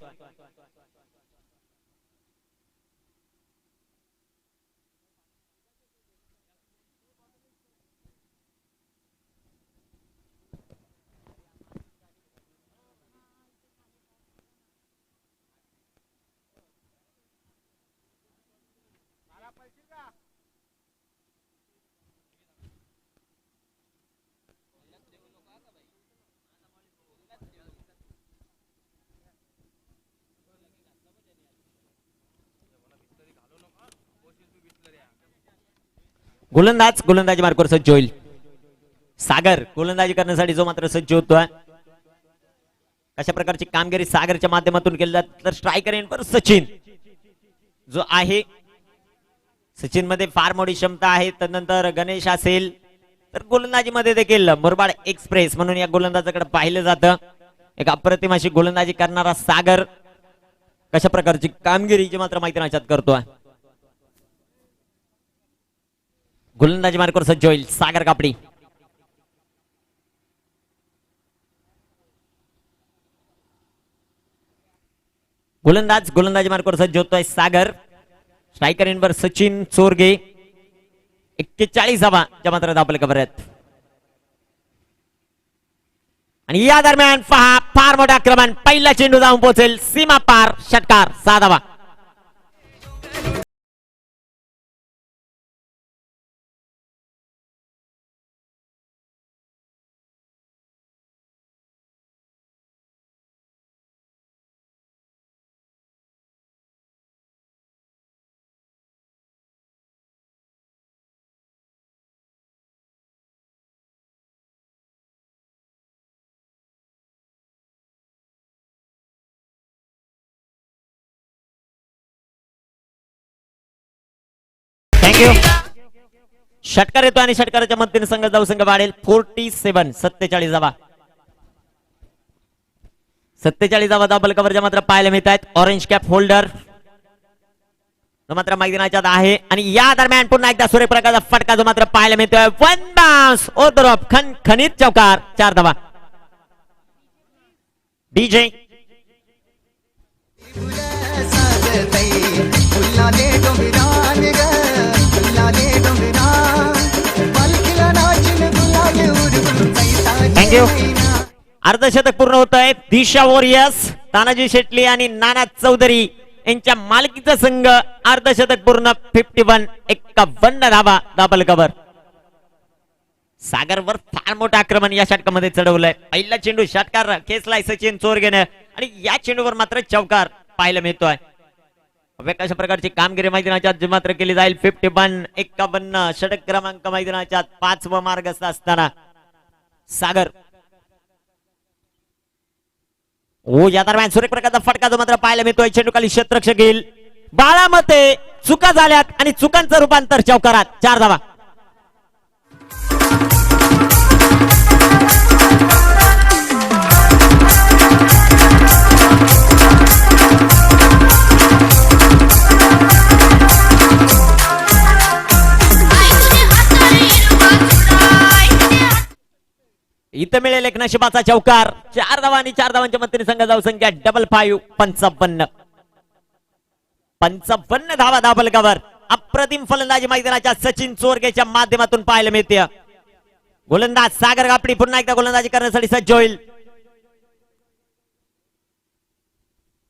गोलंदाजी मार्कवर सज्ज होईल. सागर गोलंदाजी करण्यासाठी जो मात्र सज्ज होतोय. अशा प्रकारची कामगिरी सागरच्या माध्यमातून केली जाते. तर स्ट्रायकर एंडवर सचिन जो आहे. सचिन मध्ये फार मोठी क्षमता आहे. त्यानंतर गणेश असेल. तर गोलंदाजी मध्ये देखील मुरबाड एक्सप्रेस म्हणून या गोलंदाजाकडे पाहिलं जातं. एक अप्रतिम अशी गोलंदाजी करणारा सागर कशा प्रकारची कामगिरी जे मात्र मैदानाच्यात करतोय. गोलंदाजी मार्कवर सज्ज होईल सागर कापडी. गोलंदाजी मार्कवर सज्ज होतोय सागर. स्ट्रायकर एंडवर सचिन चोरगे. 41 धावा ज्या मात्र धावफलकावर आहेत. आणि या दरम्यान पहा फार मोठं आक्रमण. पहिला चेंडू जाऊन पोहोचेल सीमा पार. षटकार 6 धावा. थँक्यू. षटकार येतो आणि षटकाराच्या मदतीने संघ वाढेल 47 47 धावा. 47 डबल कव्हरच्या मात्र पाहायला मिळत आहेत. ऑरेंज कॅप होल्डर मात्र मैदानाच्यात आहे आणि या दरम्यान पुन्हा एकदा सूर्यप्रकाशचा फटका जो मात्र पाहायला मिळतोय. वन बाउन्स ओदरॉप खनित चौकार 4 धावा. DJ thank you. अर्धशतक पूर्ण होत आहे. दिशा वॉरियर्स तानाजी शेटली आणि नाना चौधरी यांच्या मालकीचा संघ अर्धशतक पूर्ण 51 धावा डबल कव्हर. सागरवर फार मोठं आक्रमण या षटकामध्ये चढवलंय. पहिला चेंडू षटकार खेचलाय सचिन चोरगेने आणि या चेंडूवर मात्र चौकार पाहायला मिळतोय. कशा प्रकारची कामगिरी मैदानाच्या मात्र केली जाईल. 51 षटक क्रमांक मैदानाच्या 5वा मार्गस्थ असताना सागर या दरम्यान सूर्यप्रकाशचा फटका जो मात्र पाहायला मिळतोय. चेंडू खाली क्षेत्ररक्षक घेईल. बाळामते चुका झाल्यात आणि चुकांचं रूपांतर चौकारात 4 धावा. इथं मिळेल एक नशिबाचा चौकार. 4 धावा आणि 4 धावांच्या मदतीने संघ जाऊ संख्या 55 55 धावा डबल कव्हर. अप्रतिम फलंदाजी मैदानाच्या सचिन चोरगेच्या माध्यमातून पाहायला मिळते. गोलंदाज सागर कापडी पुन्हा एकदा गोलंदाजी करण्यासाठी सज्ज होईल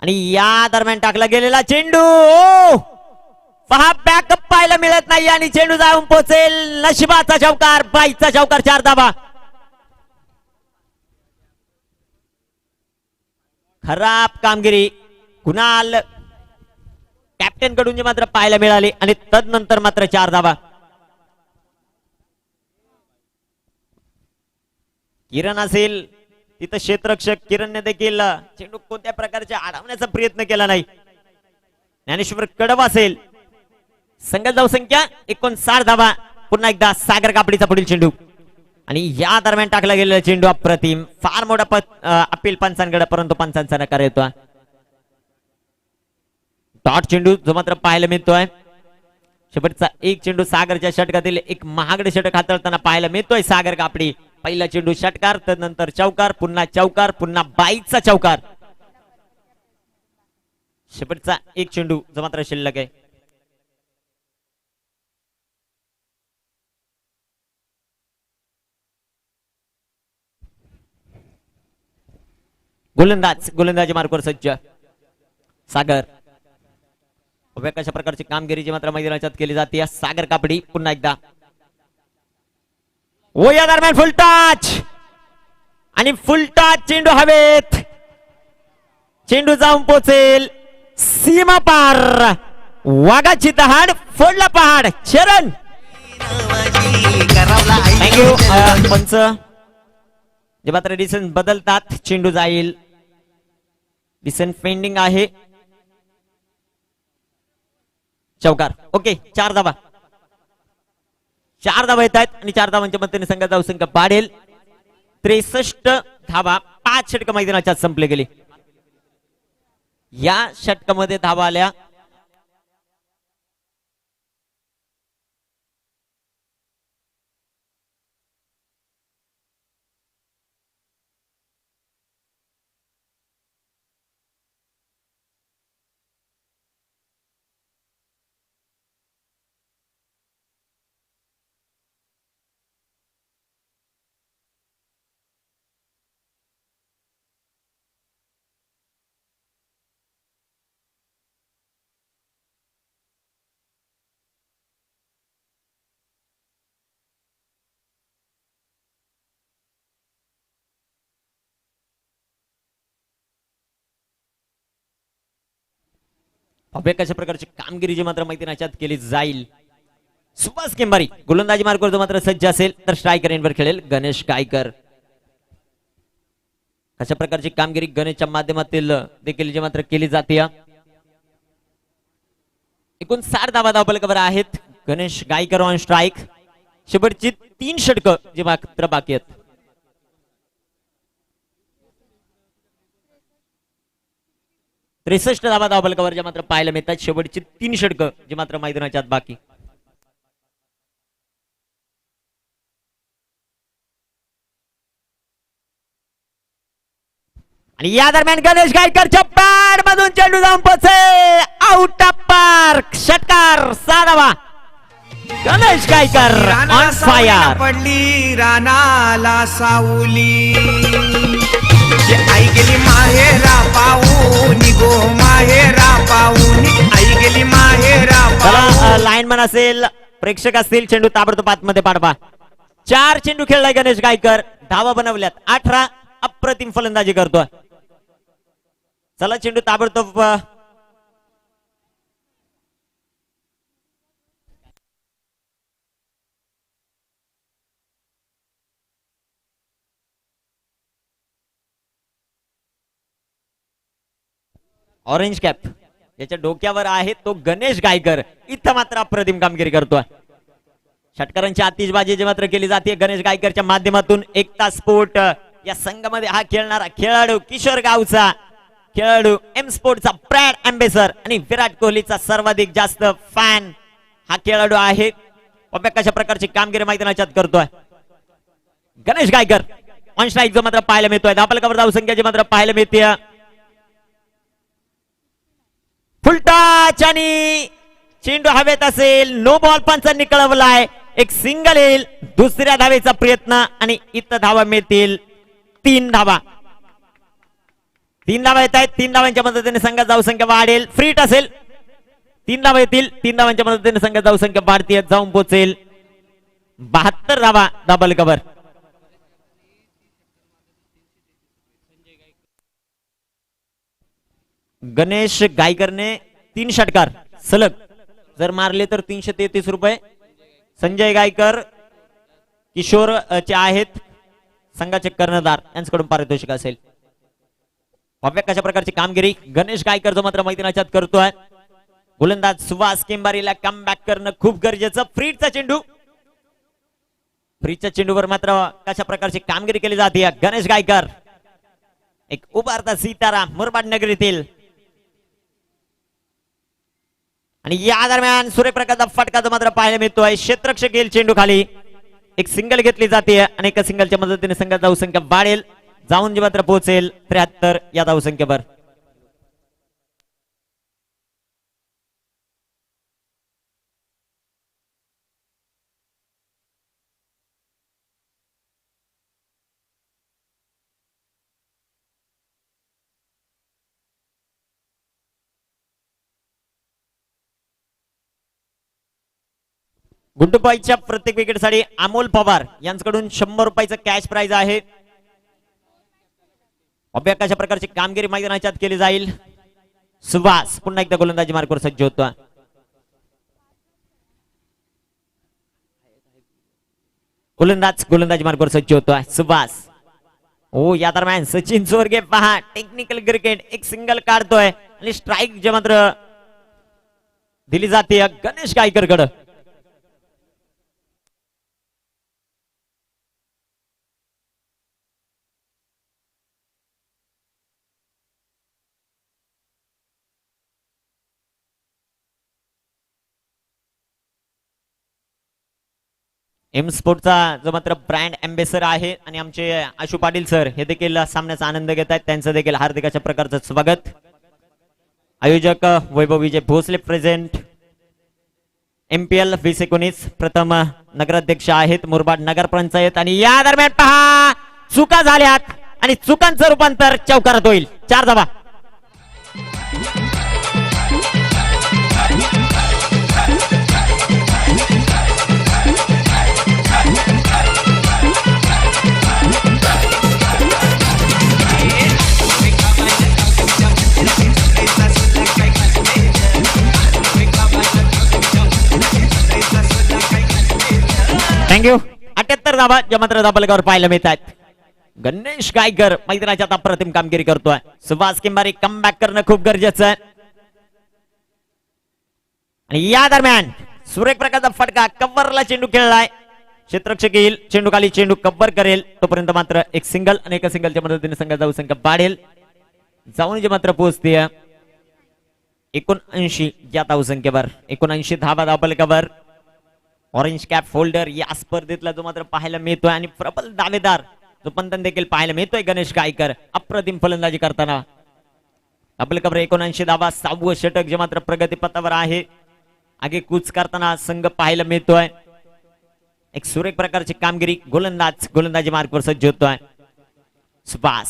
आणि या दरम्यान टाकला गेलेला चेंडू पहा बॅकअप पाहायला मिळत नाही आणि चेंडू जाऊन पोहोचेल. नशिबाचा चौकार 22चा चौकार 4 धावा. खराब कामगिरी कुणाल कॅप्टन कडून मात्र पाहायला मिळाली आणि तदनंतर मात्र 4 धावा. किरण असेल तिथं क्षेत्ररक्षक किरणने देखील चेंडू कोणत्या प्रकारच्या अडवण्याचा प्रयत्न केला नाही. ज्ञानेश्वर कडव असेल संघ जाऊ संख्या 59 धावा. पुन्हा एकदा सागर कापडीचा पुढील चेंडू आणि या दरम्यान टाकला गेलेला चेंडू अप्रतिम. फार मोठा अपील पंचांकडे परंतु पंचांचा नकार येतोय. डॉट चेंडू जो मात्र पाहायला मिळतोय. शेवटचा एक चेंडू सागरच्या षटकातील एक महागडे षटक हाताळताना पाहायला मिळतोय सागर कापडी. पहिला चेंडू षटकार त्यानंतर चौकार पुन्हा 22चा चौकार. शेवटचा एक चेंडू जो मात्र शिल्लक आहे. गोलंदाजी मार्कवर सज्ज सागर. कशा प्रकारची कामगिरी मात्र मैदानाच्यात केली जाते. सागर कापडी पुन्हा एकदा या दरम्यान फुल टच आणि फुल टच चेंडू हवेत. चेंडू जाऊन पोहोचेल सीमा पार. वाघाची दहाड फोडला पहाड. चरण थँक्यू. पंच जे मात्र डिसिजन बदलतात. चेंडू जाईल. डिसिजन पेंडिंग आहे. चौकार. ओके 4 धावा. 4 धावा येत आहेत आणि 4 धावांच्या मदतीने संघ जाऊ संख्या वाढेल. 63 धावा 5 षटक मैदानाच्या संपले गेले. या षटकामध्ये धावा आल्या कशा प्रकारची कामगिरी जी मात्र मैदानाच्यात केली जाईल. सुभाष केंबारी गोलंदाजी मार्गावर जो मात्र सज्ज असेल तर स्ट्रायकर एंडवर खेळेल गणेश गायकर. कशा प्रकारची कामगिरी गणेशच्या माध्यमातील देखील जी मात्र केली जाते. एकूण 60 धावा डबल कव्हर आहेत. Ganesh Gaikar on strike. शेवटची 3 षटक जे मात्र बाकी आहेत. 63 धावा धावफलकावर ज्या मात्र पाहायला मिळतात. शेवटची 3 षटकं जी मात्र मैदानाच्या आत बाकी. आणि या दरम्यान गणेश गायकरच्या पॅड मधून चेंडू जाऊन पोहोचे आउट ऑफ पार्क. षटकार 6 धावा. Ganesh Gaikar on fire. पडली रानाला सावली आई गेली माहेरा पाऊन गो माहेरा पाऊन आई गेली माहेरा चला लाईनमन असेल प्रेक्षक असतील चेंडू ताबडतोब आतमध्ये पाडवा. 4 चेंडू खेळलाय गणेश गायकर. धावा बनवल्यात 18. अप्रतिम फलंदाजी करतोय. चला चेंडू ताबडतोब ऑरेंज कॅप याच्या डोक्यावर आहे तो गणेश गायकर. इथं मात्र अप्रतिम कामगिरी करतोय. षटकारांची आतिषबाजी जी मात्र केली जाते गणेश गायकरच्या माध्यमातून. एकता स्पोर्ट या संघामध्ये हा खेळणारा खेळाडू किशोर गावचा खेळाडू एम स्पोर्टचा ब्रँड अँबेसर आणि विराट कोहलीचा सर्वाधिक जास्त फॅन हा खेळाडू आहे. कशा प्रकारची कामगिरी मैदानाच्यात करतोय गणेश गायकर. ऑन स्ट्राईक जो मात्र पाहायला मिळतोय. धावफलकावर धावसंख्या जी मात्र पाहायला मिळते. फुलटाच आणि चेंडू हवेत असेल. नो बॉल पंचांनी कळवलाय. एक सिंगल येईल. दुसऱ्या धावेचा प्रयत्न आणि इथं धावा मिळतील 3 धावा. 3 धावा येत आहेत. 3 धावांच्या मदतीने संघात धावसंख्या वाढेल. फ्रीट असेल 3 धावा येतील. 3 धावांच्या मदतीने संघात धावसंख्या वाढते जाऊन पोहोचेल 72 धावा. Double cover. गणेश गायकरने 3 षटकार सलग जर मारले तर 333 रुपये. संजय गायकर किशोर चे आहेत संघाचे कर्णधार यांच्याकडून पारितोषिक असेल. कशा प्रकारची कामगिरी गणेश गायकर जो मात्र मैदानाच्यात करतोय. गोलंदाज सुभाष केंबारीला कम बॅक करणं खूप गरजेचं. फ्रीटचा चेंडू. फ्रीटच्या चेंडूवर मात्र कशा प्रकारची कामगिरी केली जाते. गणेश गायकर एक उभारता सितारा मुरबाड नगरीतील. आणि या दरम्यान सूर्यप्रकाशचा फटका जो मात्र पाहायला मिळतोय. क्षेत्ररक्षक येईल चेंडू खाली. एक सिंगल घेतली जाते आणि एका सिंगलच्या मदतीने संघात धावसंख्या वाढेल. जाऊन जे मात्र पोहोचेल 73 या धावसंख्येवर. गुंडूबाईच्या प्रत्येक विकेटसाठी अमोल पवार यांच्याकडून 100 रुपयाचं कॅश प्राइज आहे. कशा प्रकारची कामगिरी मैदानाच्यात केली जाईल. सुभाष पुन्हा एकदा गोलंदाजी मार्कवर सज्ज होतो. गोलंदाजी मार्कवर सज्ज होतोय सुभाष. ओ या दरम्यान सचिन चोरगे पहा टेक्निकल क्रिकेट एक सिंगल काढतोय आणि स्ट्राईक जे मात्र दिली जाते गणेश गायकर कडे. एम स्पोर्टचा जो मात्र ब्रँड अँबेसर आहे आणि आमचे आशु पाटील सर हे देखील सामन्याचा आनंद घेत आहेत. त्यांचं देखील हार्दिक अशा प्रकारचं स्वागत. आयोजक वैभव विजय भोसले प्रेझेंट. MPL 2019 प्रथम नगराध्यक्ष आहेत मुरबाड नगर पंचायत. आणि या दरम्यान पहा चुका झाल्यात आणि चुकांचं रूपांतर चौकारात होईल. 4 धावा. थँक्यू. 78 धावा ज्या मात्र धाबलकावर पाहायला मिळतात. गणेश गायकर मैदानाच्या अप्रतिम कामगिरी करतोय. सुभाष किंबारी कम बॅक करणं खूप गरजेचं आहे. आणि या दरम्यान सुरेख प्रकारचा फटका. कव्हरला चेंडू खेळलाय. क्षेत्ररक्षक येईल चेंडू खाली. चेंडू कव्हर करेल तोपर्यंत मात्र एक सिंगल आणि एका सिंगलच्या मदतीने संघात धावसंख्या वाढेल. जाऊन जे मात्र पोहोचते 79 या धावसंख्येवर 79 धावा double cover. Orange cap holder या स्पर्धेतला जो मात्र पाहायला मिळतोय आणि प्रबल दावेदार जो पंतन देखील पाहायला मिळतोय गणेश गायकर अप्रतिम फलंदाजी करताना. डबल कव्हर 79 धावा 6वं षटक जे मात्र प्रगतीपथावर आहे. आगे कूच करताना संघ पाहायला मिळतोय. एक सुरेख प्रकारची कामगिरी. गोलंदाजी मार्कवर सज्ज होतोय सुभाष.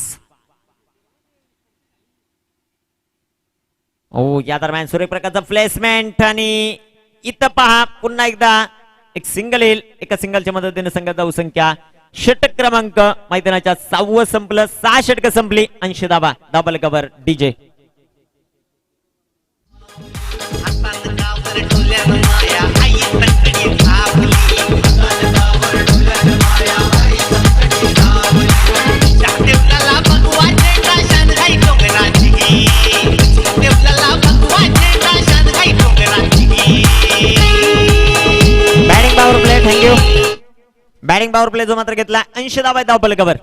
ओ या दरम्यान सुरेख प्रकारचा प्लेसमेंट आणि इथं पहा पुन्हा एकदा एक सिंगल येईल. एका सिंगलच्या मदतीने संघाचा धावसंख्या षटक क्रमांक मैदानाच्या 6वं संपलं. 6 षटक संपली. 80 धावा double cover DJ. Batting power play. Thank you. Batting power play जो मात्र घेतला 80 धावा डबल कव्हर.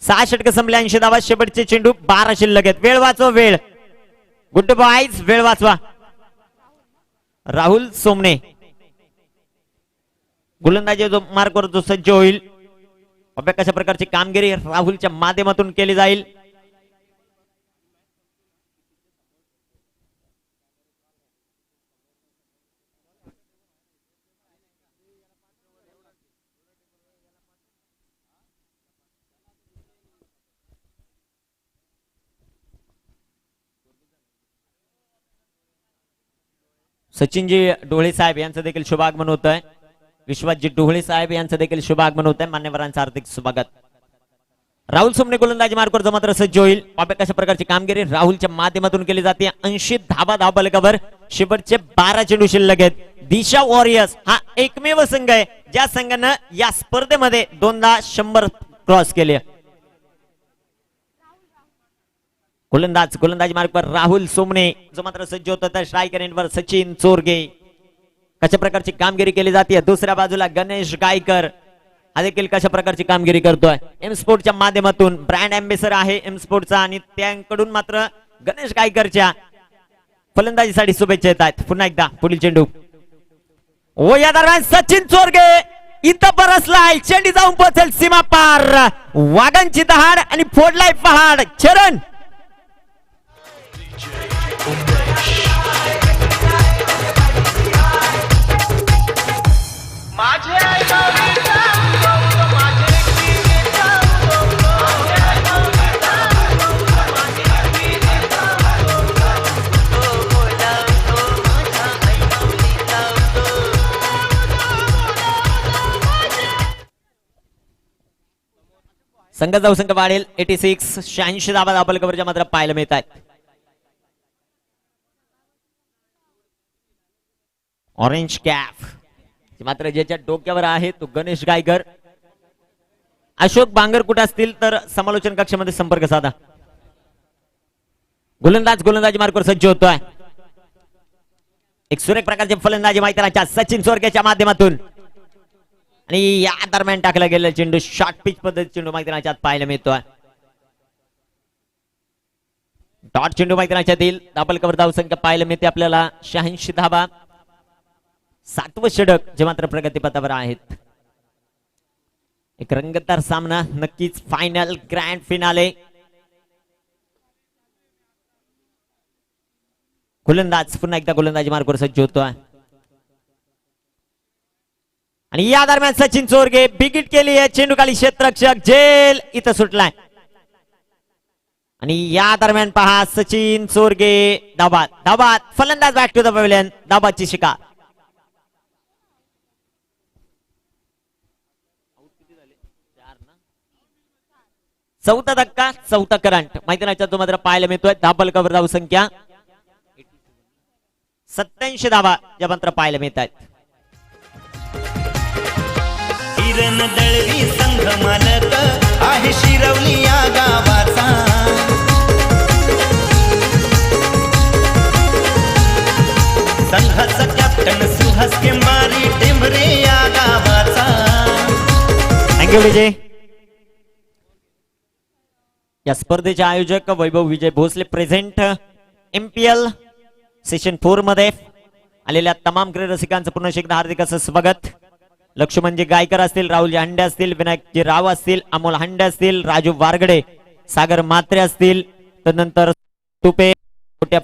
6 षटक संपले. 80 धावा. शेवटचे चेंडू 12 शिल्लक आहेत. वेळ वाचवा वेळ. गुड बॉयज वेळ वाचवा. राहुल सोमने गोलंदाजी जो मार्कवर जो सज्ज होईल. कशा प्रकारची कामगिरी राहुलच्या माध्यमातून केली जाईल. सचिनजी डोळे साहेब यांचं देखील शुभागमन होत आहे. विश्वासजी डोळे साहेब यांचं देखील शुभागमन होत आहे. मान्यवरांचं हार्दिक स्वागत. राहुल सोमने गोलंदाजी मार्कवर मात्र सज्ज होईल. कशा प्रकारची कामगिरी राहुलच्या माध्यमातून केली जाते. 80 धावा डबल कव्हर. शेवटचे 12 चेंडू शिल्लक आहेत. दिशा वॉरियर्स हा एकमेव संघ आहे ज्या संघानं या स्पर्धेमध्ये 2दा 100 क्रॉस केले. गोलंदाजी मार्कवर राहुल सोमने जो मात्र सज्ज होता तर स्ट्रायकर एंडवर सचिन चोरगे. कशा प्रकारची कामगिरी केली जाते. दुसऱ्या बाजूला गणेश गायकर हा देखील कशा प्रकारची कामगिरी करतोय. एम स्पोर्टच्या माध्यमातून ब्रँड अँबेसडर आहे एम स्पोर्टचा आणि त्यांकडून मात्र गणेश गायकरच्या फलंदाजीसाठी शुभेच्छा येत आहेत. पुन्हा एकदा पुढील चेंडू. ओ या दरम्यान सचिन चोरगे इथं बरसलाय. चेंडी जाऊन पोहोचेल सीमा पार. वाघांची दहाड आणि फोडलाय पहाड. चरण संघ धावसंख्या वाढेल. 86 86 धावा डबल कव्हरच्या मात्र पाहायला मिळत आहेत. ऑरेंज कॅप मात्र ज्याच्या डोक्यावर आहे तो गणेश गायकर. अशोक बांगर कुठे असतील तर समालोचन कक्षामध्ये संपर्क साधा. गोलंदाजी मार्कवर सज्ज होतोय. एक सुरेख प्रकारचे फलंदाजी मैदानाच्या सचिन चोरगेच्या माध्यमातून आणि या दरम्यान टाकला गेलेला चेंडू शॉर्ट पिच पद्धती चेंडू मैदानाच्या आत पाहायला मिळतोय. डॉट चेंडू मैदानाच्या आतील डबल कव्हर धावसंख्या पाहायला मिळते आपल्याला 86 धावा. 7वं षटक जे मात्र प्रगतीपथावर आहेत. एक रंगतदार सामना नक्कीच. Final grand finale. गोलंदाज पुन्हा एकदा गोलंदाजी मार्कवर सज्ज होतोय आणि या दरम्यान सचिन चोरगे बिगिट केली आहे. चेंडू खाली क्षेत्ररक्षक झेल इथं सुटलाय आणि या दरम्यान पहा सचिन चोरगे धाबात फलंदाज बॅक टू द पवेलियन. धाबाची शिकार. चौथा धक्का चौथा करंट मैदानाच्या जो मात्र पाहायला मिळतोय. डबल कव्हर धावसंख्या 87 धावा या मात्र पाहायला मिळत आहेत. किरण दळवी संघ मालक आहे शिरवली या गावाचा. संघाचा कॅप्टन सुहास केंबारी टेंभरे या गावाचा. थँक्यू विजय. या स्पर्धेचे आयोजक वैभव विजय भोसले. प्रेझेंट MPL सेशन 4 मध्ये आलेल्या तमाम क्रीडा रसिकांचं पुन्हा एकदा हार्दिक असं स्वागत. लक्ष्मणजी गायकर असतील, राहुलजी हंडे असतील, विनायकजी राव असतील, अमोल हंडे असतील, राजू वारगडे, सागर मात्रे असतील, तदनंतर तुपे मोठ्या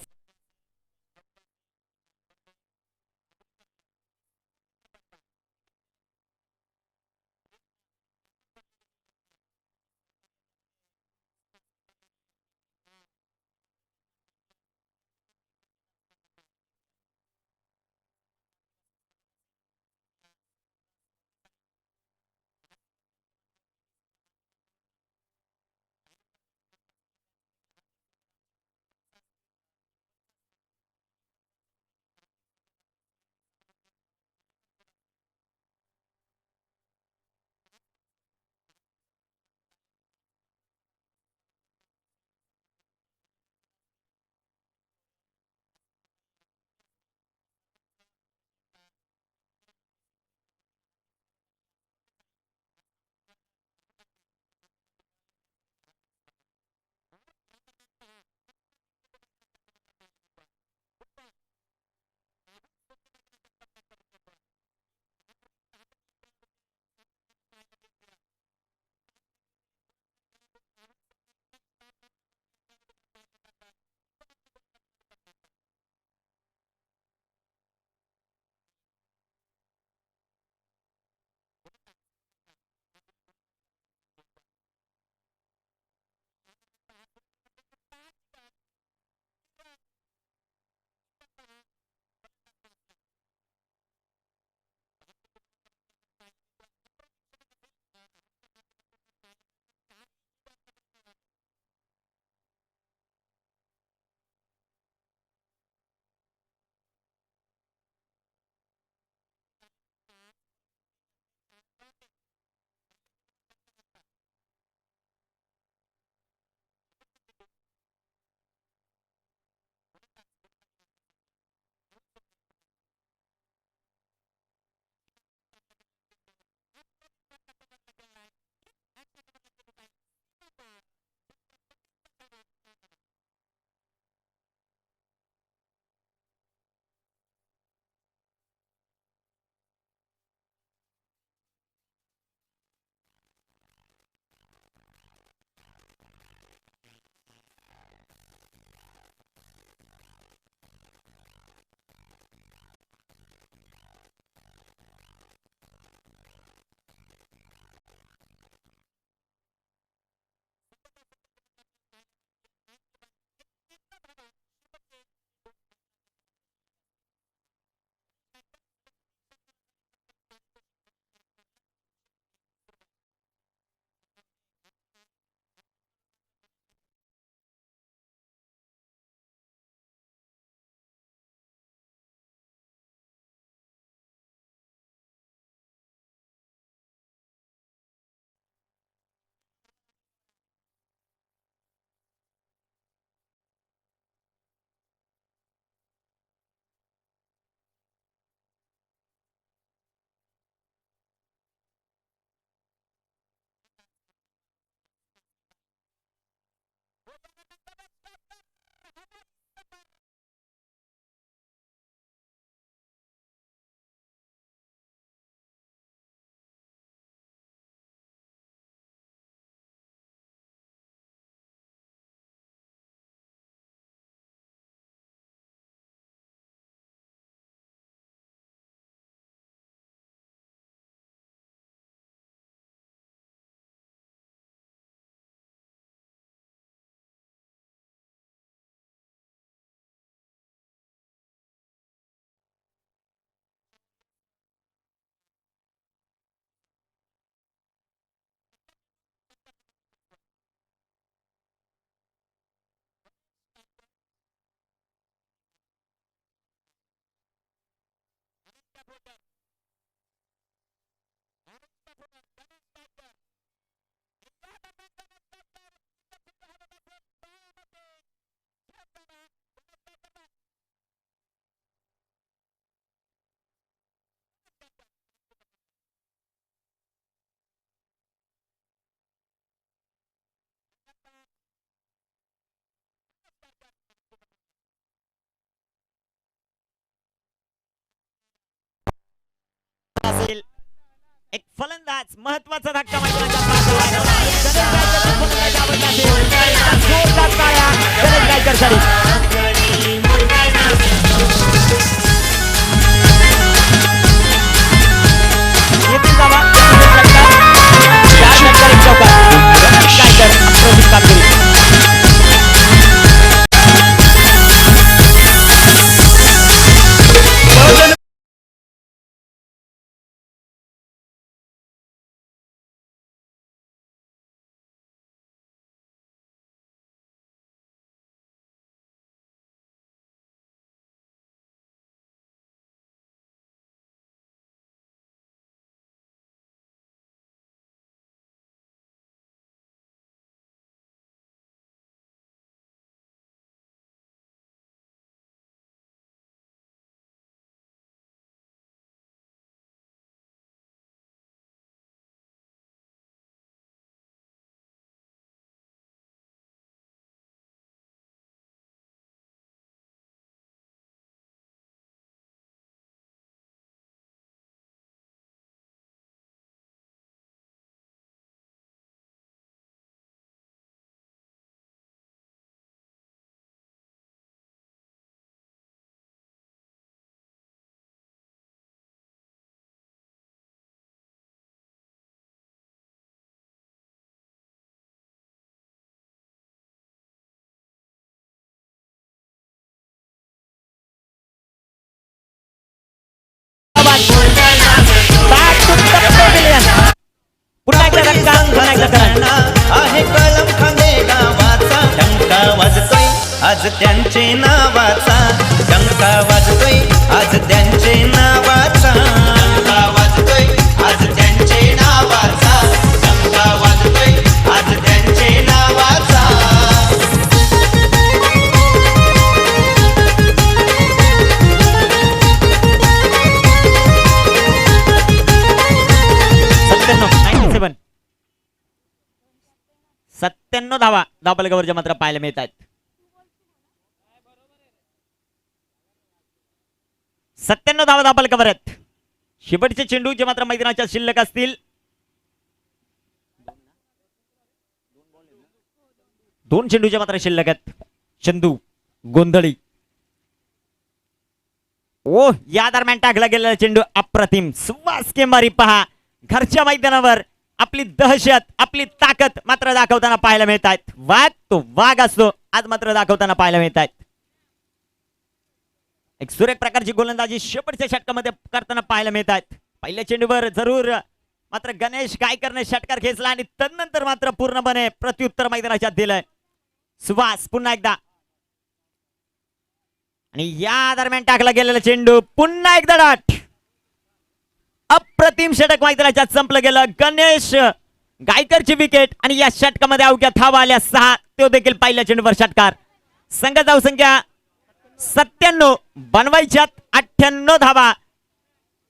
एक फलंदाज महत्वाचा धक्का मैदानाच्या पाठीवर लावला. गणेश गायकरची फलंदाजी आवडली असेल. जोरदार टाळ्या गणेश गायकरसाठी. येथील धावा, षटकार. 4 षटकार, 1 चौकार. गणेश गायकर अप्रतिम कामगिरी. पुन्हा एकदा धक्का, पुन्हा एकदा करंट. आहे कळम खांदे गावाचा डंका वाजतोय आज त्यांचे नावाचा डंका वाजतोय आज त्यांचे नावाचा डंका वाजतोय आज त्यांचे नावाचा डंका वाजतोय आज त्यांचे नावाचा. सेवन 97 धावा धावफलकावरच्या मात्र पाहायला मिळत आहेत. 97 धावा धावफलकावर आहेत. शेवटचे चेंडू जे मात्र मैदानाच्या शिल्लक असतील. 2 चेंडूचे मात्र शिल्लक आहेत. चंदू गोंधळी. ओ या दरम्यान टाकला गेलेला चेंडू अप्रतिम सुवास केमारी पहा. घरच्या मैदानावर आपली दहशत आपली ताकद मात्र दाखवताना पाहायला मिळत आहेत. वाघ तो वाघ असतो आज मात्र दाखवताना पाहायला मिळत आहेत. एक सुरेख प्रकारची गोलंदाजी शेवटच्या षटकामध्ये करताना पाहायला मिळत आहेत. पहिल्या चेंडूवर जरूर मात्र गणेश गायकरने षटकार खेचला आणि तदनंतर मात्र पूर्णपणे प्रत्युत्तर मैदानाच्या दिलंय. सुवास पुन्हा एकदा आणि या दरम्यान टाकला गेलेला चेंडू पुन्हा एकदा डाट. अप्रतिम षटक मैदानाच्या संपलं गेलं. गणेश गायकरची विकेट आणि या षटकामध्ये अवघ्या धावा आल्या 6. तो देखील पहिल्या चेंडूवर षटकार. संघ धावसंख्या 97 बनवायच्यात 98 धावा.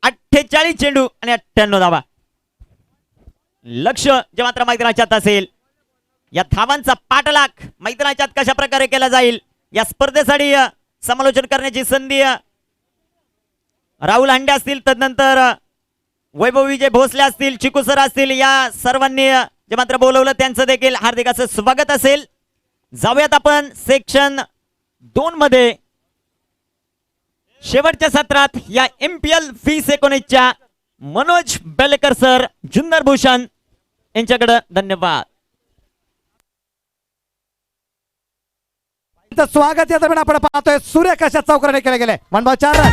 48 चेंडू आणि 98 धावा. लक्ष जे मात्र मैदानाच्यात असेल या धावांचा पाठलाग मैदानाच्यात कशा प्रकारे केला जाईल या स्पर्धेसाठी समालोचन करण्याची संधी राहुल हांडे असतील तदनंतर वैभव विजय भोसले असतील चिकू सर असतील या सर्वांनी जे मात्र बोलवलं त्यांचं देखील हार्दिक असं स्वागत असेल. जाऊयात आपण सेक्शन 2 मध्ये शेवटच्या सत्रात या MPL फीस 19च्या मनोज बेलेकर सर जुन्नर भूषण यांच्याकडे धन्यवाद. स्वागत या दरम्यान आपण पाहतोय सूर्य कशा चौकाने केले गेले. मनभाव 4 रन.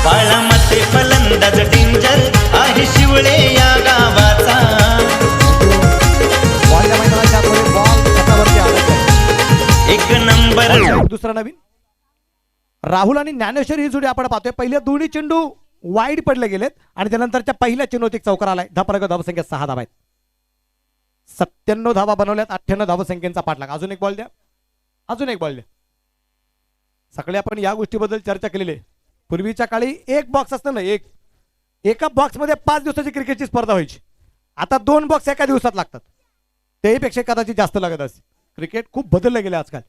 बाळामध्ये फलंदाज डेंजर आहे शिवळे या गावाचा. एक नंबर. दुसरा नवीन राहुल आणि ज्ञानेश्वर ही जोडी आपण पाहतोय. पहिले दोन्ही चेंडू वाईड पडले गेलेत आणि त्यानंतरच्या पहिल्या चेंडूत एक चौकार आलाय. धावसंख्या 6 धावा आहेत. 97 धावा बनवल्यात. 98 धावसंख्येचा पाठलाग. अजून एक बॉल द्या. अजून एक बॉल द्या. सगळे आपण या गोष्टीबद्दल चर्चा केलेली आहे. पूर्वीच्या काळी एक बॉक्स असतं ना, एका बॉक्समध्ये 5 दिवसाची क्रिकेटची स्पर्धा व्हायची. आता 2 बॉक्स एका दिवसात लागतात. त्याहीपेक्षा कदाचित जास्त लागत असते. क्रिकेट खूप बदललं गेलं आजकाल.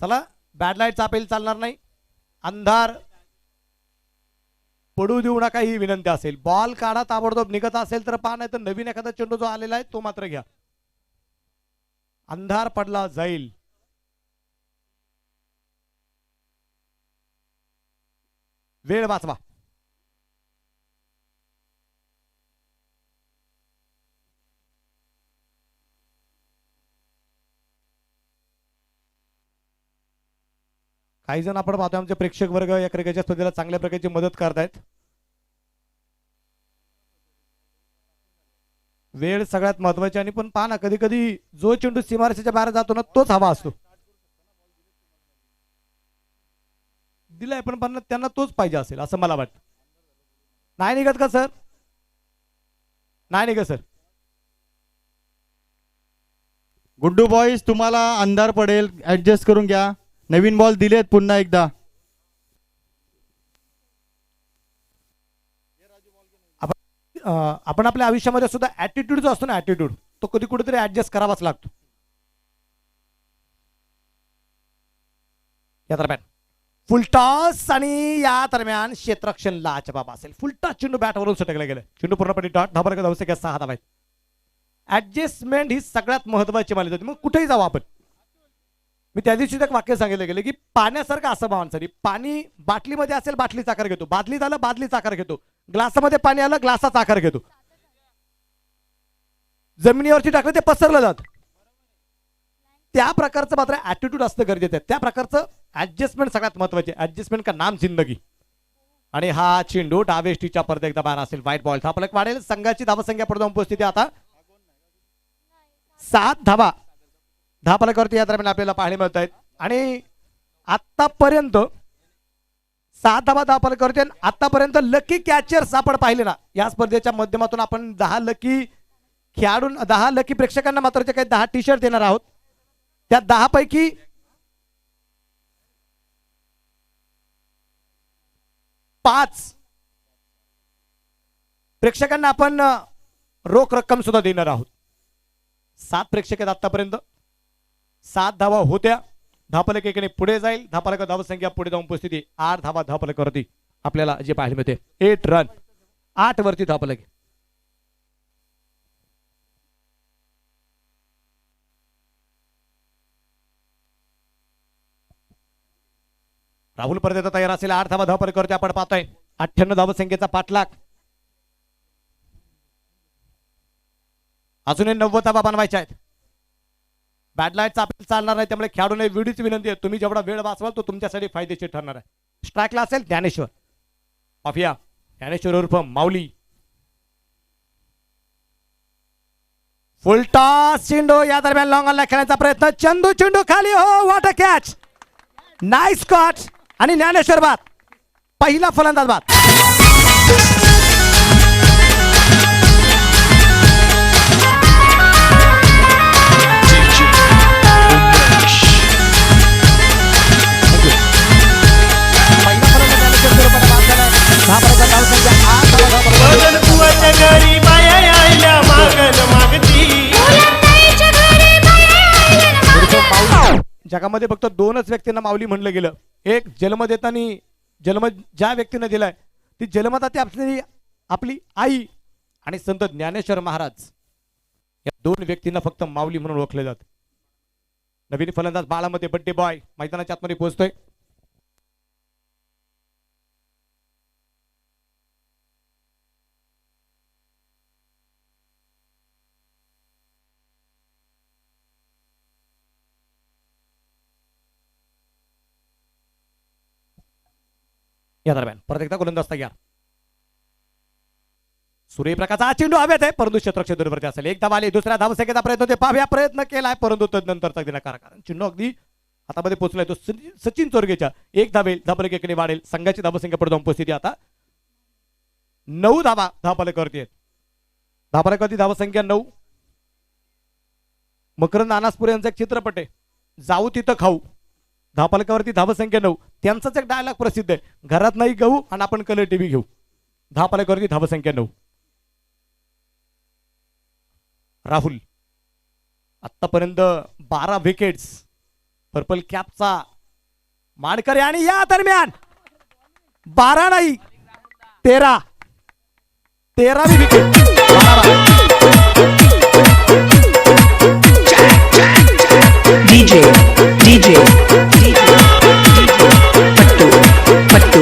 चला बॅड लाईटचा अपील चालणार नाही. अंधार पडू देऊ नका ही विनंती असेल. बॉल काढा ताबडतोब, निघत असेल तर पहा, नाही तर नवीन एखादा चेंडू जो आलेला आहे तो मात्र घ्या. अंधार पडला जाईल. वेळ वाचवा. काही जण आपण पाहतोय आमचे प्रेक्षक वर्ग या क्रिकेटच्या स्पर्धेला चांगल्या प्रकारची मदत करतायत. वेळ सगळ्यात महत्वाची. आणि पण पहा ना, कधी कधी जो चेंडू सीमारेषेच्या बाहेर जातो ना तोच हवा असतो. दिलाय पण त्यांना तोच पाहिजे असेल असं मला वाटतं. नाही निघत का सर? नाही निघत सर. गुड्डू बॉईज, तुम्हाला अंधार पडेल, ऍडजस्ट करून घ्या. नवीन बॉल दिलेत पुन्हा एकदा. आपण आपल्या आयुष्यामध्ये सुद्धा ऍटिट्यूड जो असतो ना, ऍटिट्यूड तो कधी कुठेतरी ऍडजस्ट करावाच लागतो. या दरम्यान फुलटॉस आणि या दरम्यान क्षेत्ररक्षण लाच बाबा असेल. फुलटॉस चेंडू बॅटवरून सटकला गेला. चेंडू पूर्णपणे डॉट धाबा धावू शकेल 6 धावा. ऍडजस्टमेंट ही सगळ्यात महत्वाची मानली जाते. मग कुठेही जाऊ आपण. मी त्या दिवशी एक वाक्य सांगितलं गेलं की पाण्यासारखं असं माणसाने, पाणी बाटलीमध्ये असेल बाटलीचा आकार घेतो, बादलीत आलं बादलीचा आकार घेतो, ग्लासामध्ये पाणी आलं ग्लासाचा आकार घेतो, जमिनीवरती टाकलं ते पसरलं जात. त्या प्रकारचं मात्र ऍटिट्यूड असणं गरजेचं आहे. त्या प्रकारचं ऍडजस्टमेंट सगळ्यात महत्वाचे. ऍडजस्टमेंट का नाम जिंदगी. आणि हा चेंडू डावेष्टीच्या परत एकदा बाहेर असेल. White ball. धापलक वाढेल. संघाची धावसंख्या पुढे जाऊन पोहोचते आता 7 धावा धापलकावरती या दरम्यान आपल्याला पाहायला मिळत आहेत. आणि आतापर्यंत 7 धावा धापलकावरती. आतापर्यंत लकी कॅचर्स आपण पाहिले ना या स्पर्धेच्या माध्यमातून. आपण 10 लकी खेळाडू, 10 लकी प्रेक्षकांना मात्र जे काही 10 टी शर्ट देणार आहोत त्या 10 पैकी 5 प्रेक्षकांना आपण रोख रक्कम सुद्धा देणार आहोत. 7 प्रेक्षक आहेत आतापर्यंत. 7 धावा होत्या. धापलक एकाने पुढे जाईल. धापलक धावसंख्या पुढे जाऊन उपस्थिती 8 धावा धापलकावरती आपल्याला जे पाहायला मिळते. 8 रन 8 वरती धापलक. राहुल परत येता तयार असेल. 8 धावा धापलकावरती आपण पाहतोय. 98 धावसंख्येचा पाठलाग. अजूनही 90 धावा बनवायच्या आहेत. बॅड लाईटचा अपील चालणार नाही. त्यामुळे खेळाडूने वेळीच विनंती आहे, तुम्ही जेवढा वेळ वाचवाल तो तुमच्यासाठी फायदेशीर ठरणार आहे. स्ट्राईकला असेल ज्ञानेश्वर ऑफिया. ज्ञानेश्वर उर्फ माऊली. फुलटॉस चेंडू या दरम्यान लॉंग ऑनला खेळण्याचा प्रयत्न. चंदू चेंडू खाली. हो what a catch. Nice catch. आणि ज्ञानेश्वर बाद. पहिला फलंदाज बाद. जगामध्ये फक्त 2च व्यक्तींना माऊली म्हणलं गेलं. एक जन्म देताना जन्म ज्या व्यक्तीने दिलाय ती जन्मदाती आपली आई आणि संत ज्ञानेश्वर महाराज. या 2 व्यक्तींना फक्त माऊली म्हणून ओळखले जाते. नवीन फलंदाज बाळामध्ये बड्डे बॉय मैदानाच्या आतमध्ये पोहोचतोय. या दरम्यान परत एकदा गोलंदाज तयार. सूर्यप्रकाशचा चेंडू हवेत आहे परंतु क्षेत्ररक्षक असेल. एक धाव आली. दुसऱ्या धावसंख्येचा प्रयत्न होते. पाहूया प्रयत्न केलाय परंतु तदनंतरचा दिनाकार. कारण चेंडू अगदी हातामध्ये पोहोचलाय. तो सचिन चोरगेच्या 1 धावेल. धापलक एकाने वाढेल. संघाची धावसंख्या पुढे जाऊन उपस्थिती आता 9 धावा धापलकावरती आहेत. धापलकावरती धावसंख्या 9. मकरंद अनासपुर यांचा एक चित्रपट आहे जाऊ तिथं खाऊ. धापलकावरती धावसंख्या 9. त्यांचाच एक डायलॉग प्रसिद्ध आहे, घरात नाही गहू आणि आपण कलर टीव्ही घेऊ. धापलकावरती धावसंख्या 9. राहुल आतापर्यंत 12 विकेट्स पर्पल कॅपचा मानकरी आणि या दरम्यान 12 नाही 13वी विकेट. DJ Pattu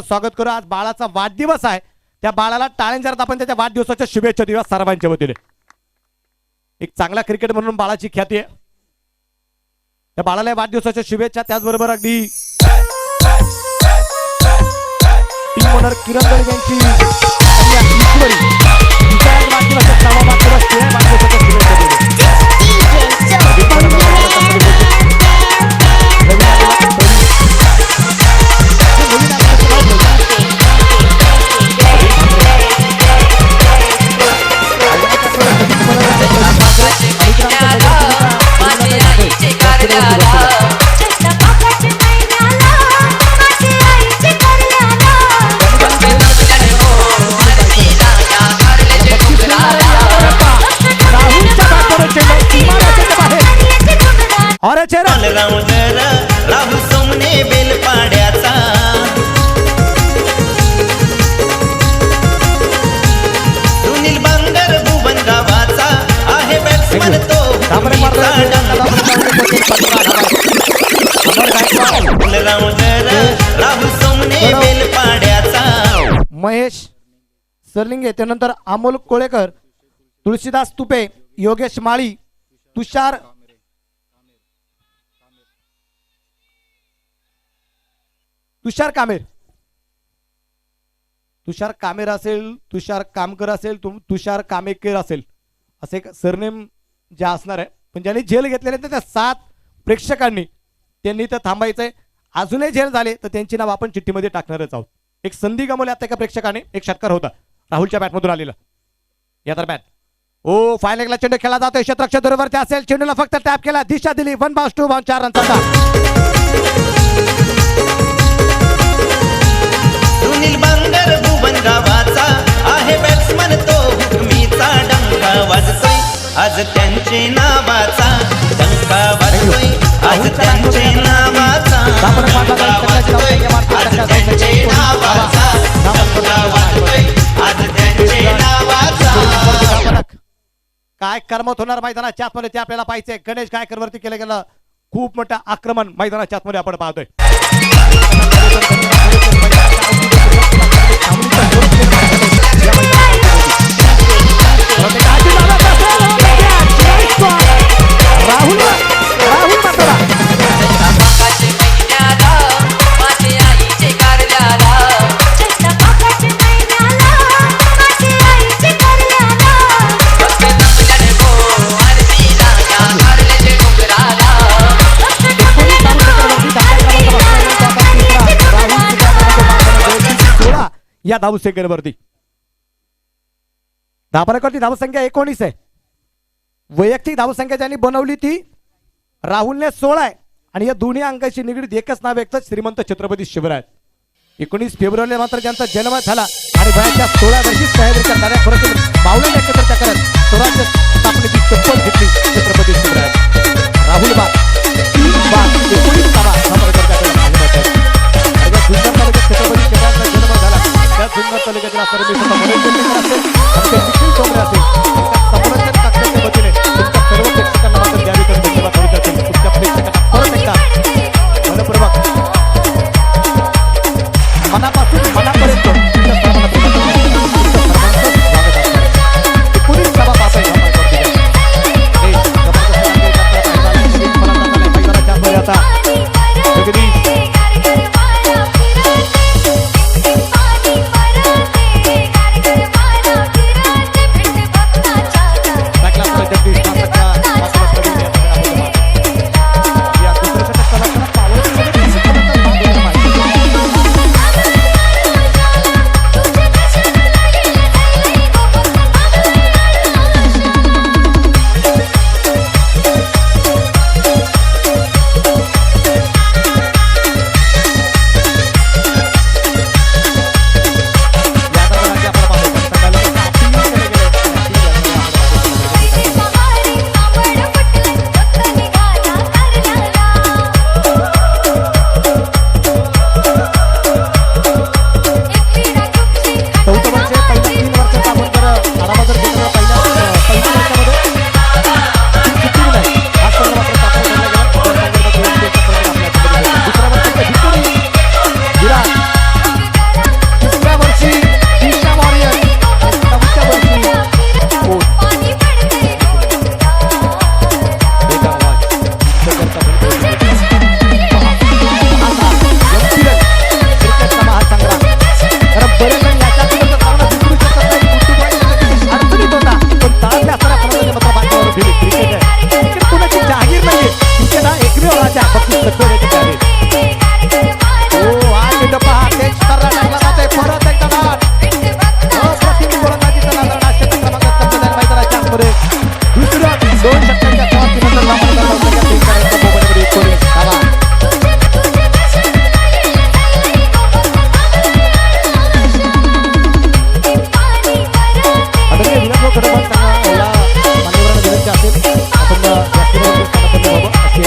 स्वागत करू. आज बाळाचा वाढदिवस आहे. त्या बाळाला टाळ्यांच्या आपण त्याच्या वाढदिवसाच्या शुभेच्छा देऊया सर्वांच्या वतीने. एक चांगला क्रिकेट म्हणून बाळाची ख्याती आहे. त्या बाळाला वाढदिवसाच्या शुभेच्छा. त्याचबरोबर अगदी टीम ओनर किरण गड यांची कन्या ईश्वरी तिच्या आज वाढदिवसाच्या नावामात्र वाढदिवसाच्या शुभेच्छा देऊ. अरे चेहरा ऑलराऊंडर राहुल सोमने बेल पाड्याचा सुनील बांगर भुवन गावाचा आहे बॅट्समन तो ऑलराऊंडर राहुल सोमने बेल पाड्याचा. महेश सरलिंगे त्यानंतर अमोल कोळेकर, तुळशीदास तुपे, योगेश माळी, तुषार कामेर असेल, तुषार कामकर असेल, तुषार कामेकर असेल असे एक सरनेम जे असणार आहे. पण ज्यांनी झेल घेतलेले त्या 7 प्रेक्षकांनी त्यांनी तर थांबायचंय. अजूनही झेल झाले तर त्यांची नाव आपण चिठ्ठीमध्ये टाकणारच आहोत. एक संधी गमवली आता एका प्रेक्षकाने. एक षटकार होता राहुलच्या बॅटमधून आलेला. या दरम्यान ओ फायनलला चेंडू खेळला जातोय. क्षेत्ररक्षक बरोबरती असेल. चेंडूला फक्त टॅप केला, दिशा दिली. 1 बाउंस 2 बाउंस 4 रनचा. सुनील बांगर भुवन गावाचा आहे बॅट्समन तो हुकमीचा डंका वाजतोय आज त्यांचे नावाचा डंका वाजतोय आज त्यांचे नावाचा डंका वाजतोय आज त्यांचे नावाचा डंका वाजतोय आज त्यांचे नावाचा. काय करमत होणार मैदानाच्या आतमध्ये ते आपल्याला पाहिजे. गणेश गायकर वरती केलं गेलं खूप मोठं आक्रमण मैदानाच्या आतमध्ये आपण पाहतोय. राहुल मातोरा या धावसंख्येवरती धावसंख्या 19 आहे. वैयक्तिक धावसंख्या ज्यांनी बनवली ती राहुलने 16 आहे. आणि या दोन्ही अंकाशी निगडीत एकच नाव एक श्रीमंत छत्रपती शिवराय. 19 फेब्रुवारीला मात्र ज्यांचा जन्म झाला आणि वयाच्या 16 वर्षी सह्याद्रीच्या कार्यापर्यंत मावळून एकत्र करत स्वराज्य स्थापनेची शपथ घेतली छत्रपती शिवराय. राहुल बाग 19 छत्रपती शिवरायांचा जन्म झाला. त्या सुंदर तालुक्यातील सर्व प्रेक्षकांना मात्र द्यावी तर धन्यवाद तुमच्या प्रेक्षकांना परत एकदा मनपूर्वक मनापासून मनापर्यंत तुमच्या सर्वांना स्वागत आहे. चौथं वर्ष आहे, पहिल्या 3 वर्षाचा आपण जर आढावा जर घेतला पहिल्या वर्षामध्ये किती नाही हा संघ मात्र चाचणी ठरला गेला. त्या संदर्भात दुसऱ्या वर्षाचे victory विराट, तिसऱ्या वर्षी ईशा वॉरियर, चौथ्या वर्षी कोण? क्रिकेटचा महासंग्राम. तर बरेच जण याच्यातून चांगला विसरू शकत नाही. अडचणीत होता पण ताळल्या असताना फलंदाजी मात्र बाकावर दिली. क्रिकेट आहे, क्रिकेट कोणाची जाहीर नाहीये. क्रिकेट हा एकमेव राजा आहे, फक्त सत्तेची जाहीर. हो हा चेंडू पहा, तेज करला टाकला जातोय. परत एकदा बाद. अप्रतिम गोलंदाजीचा नादान षटक क्रमांक 14 मैदानाच्या आतमध्ये. दुसऱ्या 2 षटकांच्या समाप्तीनंतर लांबणीचा फलंदाजी तीन करायचा मोबाईलमध्ये 19 धावा. आदरणीय विलासभाऊ खडकवाल सांगा या मान्यवरांना विनंती असेल आपण जास्तीत जास्त स्थानापन्न व्हावं अशी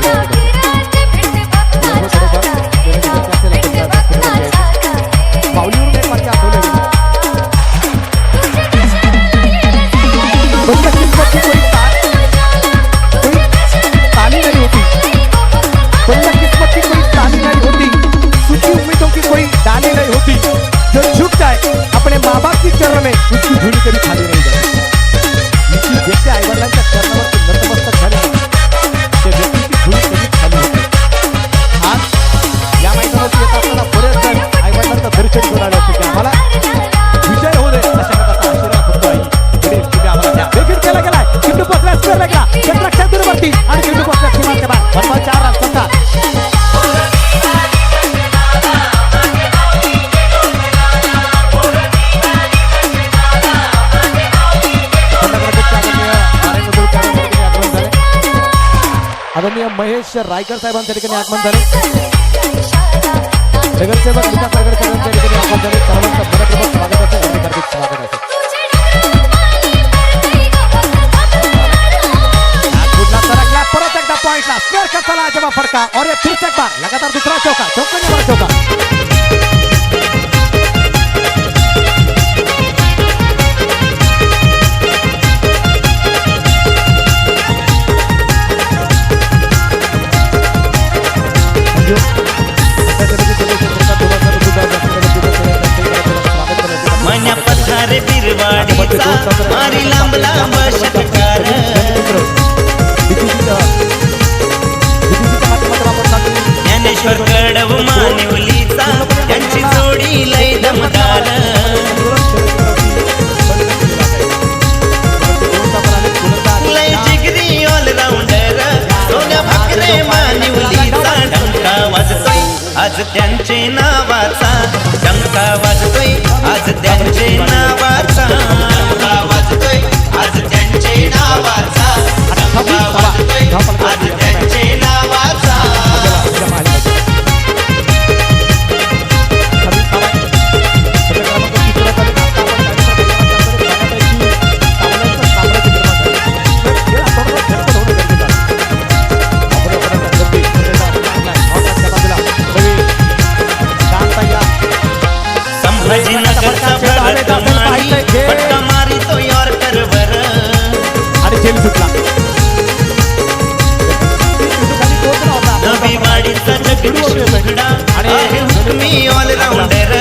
आपल्याला विनंती करतो. विलासभाऊ खडकवाल विनंती असेल आपण जास्तीत जास्त यायचं. माऊलीवरून एक वाक्य आठवलं गेलं. बंद किस्मत की कोई ताली नहीं होती, बंद किस्मत की कोई ताली नहीं होती, सूखी उम्मीदों की कोई डाली नहीं होती. जो झुक जाए अपने माँ बाप की चरण में उसकी धूली कभी खाली नहीं जाती. जिसकी व्यक्ती आईवडिलांच्या चरणावरती नतमस्तक झाली त्या व्यक्तीची धूली कधी खाली होते. आज या मैदानावरती येत असताना बरेच जण आईवडिलांचं दर्शन घेऊन आले होते की आम्हाला विजय होऊ दे अशा प्रकारचा आशीर्वाद फक्त आई वडील तुम्ही आम्हाला द्या. वेगळीच केला गेलाय. चेंडू पोचला स्क्वेअरला गेला. क्षेत्राच्या दूरवरती आणि चेंडू पोचला सीमांच्या बाहेर. 4 रन स्वतः. आदरणीय महेश रायकर साहेबांच्या ठिकाणी आगमन झाले. नगरसेवक विकास आघाडीच्या ठिकाणी आगमन झाले. सर्वांचं मनपूर्वक स्वागत असेल. हार्दिक स्वागत असेल. सरकला परत एकदा पॉइंटला स्क्वेअर का चला जमा फटका और ये फिर से एक बार लगातार दूसरा चौका, चौका ने बड़ा चौका. मन्या पठारे बिरवाडीचा मारी लांब लांब षटकार ज्ञानेश्वर कडव मानिवलीचा त्यांची जोडी लय दमदार लय जिगरी ऑलराऊंडर सोन्या भाकरे मानिवलीचा डंका वाजतोय आज त्यांचे नावाचा डंका वाजतोय आज त्यांचे नावाचा डंका वाजतोय आज त्यांचे नावाचा डंका वाजतोय आज त्यांचे नावाचा. संभाजीनगरचा भरत मारी फटका मारी तो यॉर्करवर आणि झेल सुटला. नवीवाडीचा जगदीश मुगडा आहे हुकमी ऑलराऊंडर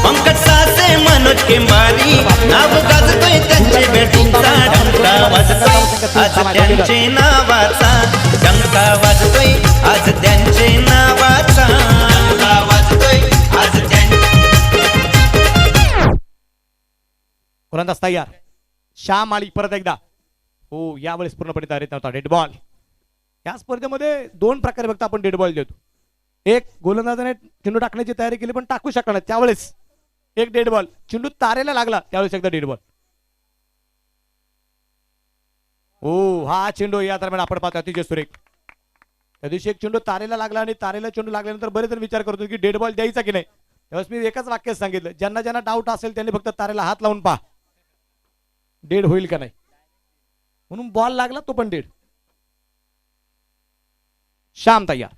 पंकज सासे मनोज केंबारी नाव गाजतोय त्यांचे बॅटिंगचा डंका वाजतोय आज त्यांचे नावाचा डंका वाजतोय आज त्यांचे नावाचा डंका वाजतोय आज गोलंदाज तयार. श्याम आली परत एकदा. हो यावेळेस पूर्णपणे तयारीत नव्हता. Dead ball. या स्पर्धेमध्ये 2 प्रकारे फक्त आपण डेड बॉल देतो. एक गोलंदाजाने चेंडू टाकण्याची तयारी केली पण टाकू शकणार त्यावेळेस एक डेड बॉल. चेंडू तारेला लागला त्यावेळेस एकदा डेड बॉल. हो हा चेंडू या दरम्यान आपण पाहतो अतिशय सुरेख. त्या दिवशी एक चेंडू तारेला लागला आणि तारेला चेंडू लागल्यानंतर बरेच जण विचार करतो की डेड बॉल द्यायचा की नाही. त्यावेळेस मी एकच वाक्य सांगितलं, ज्यांना ज्यांना डाऊट असेल त्यांनी फक्त तारेला हात लावून पहा डेड होईल का नाही. म्हणून बॉल लागला तो पण डेड. श्याम तयार.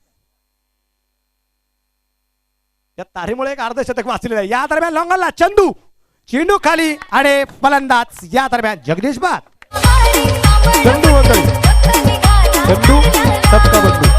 या तारेमुळे एक अर्धशतक वाचलेलं आहे. या दरम्यान लॉंगलला चंदू, चेंडू खाली आणि फलंदाज या दरम्यान जगदीश बाद. चंदू मंडळी, चंदू सबका बंधू.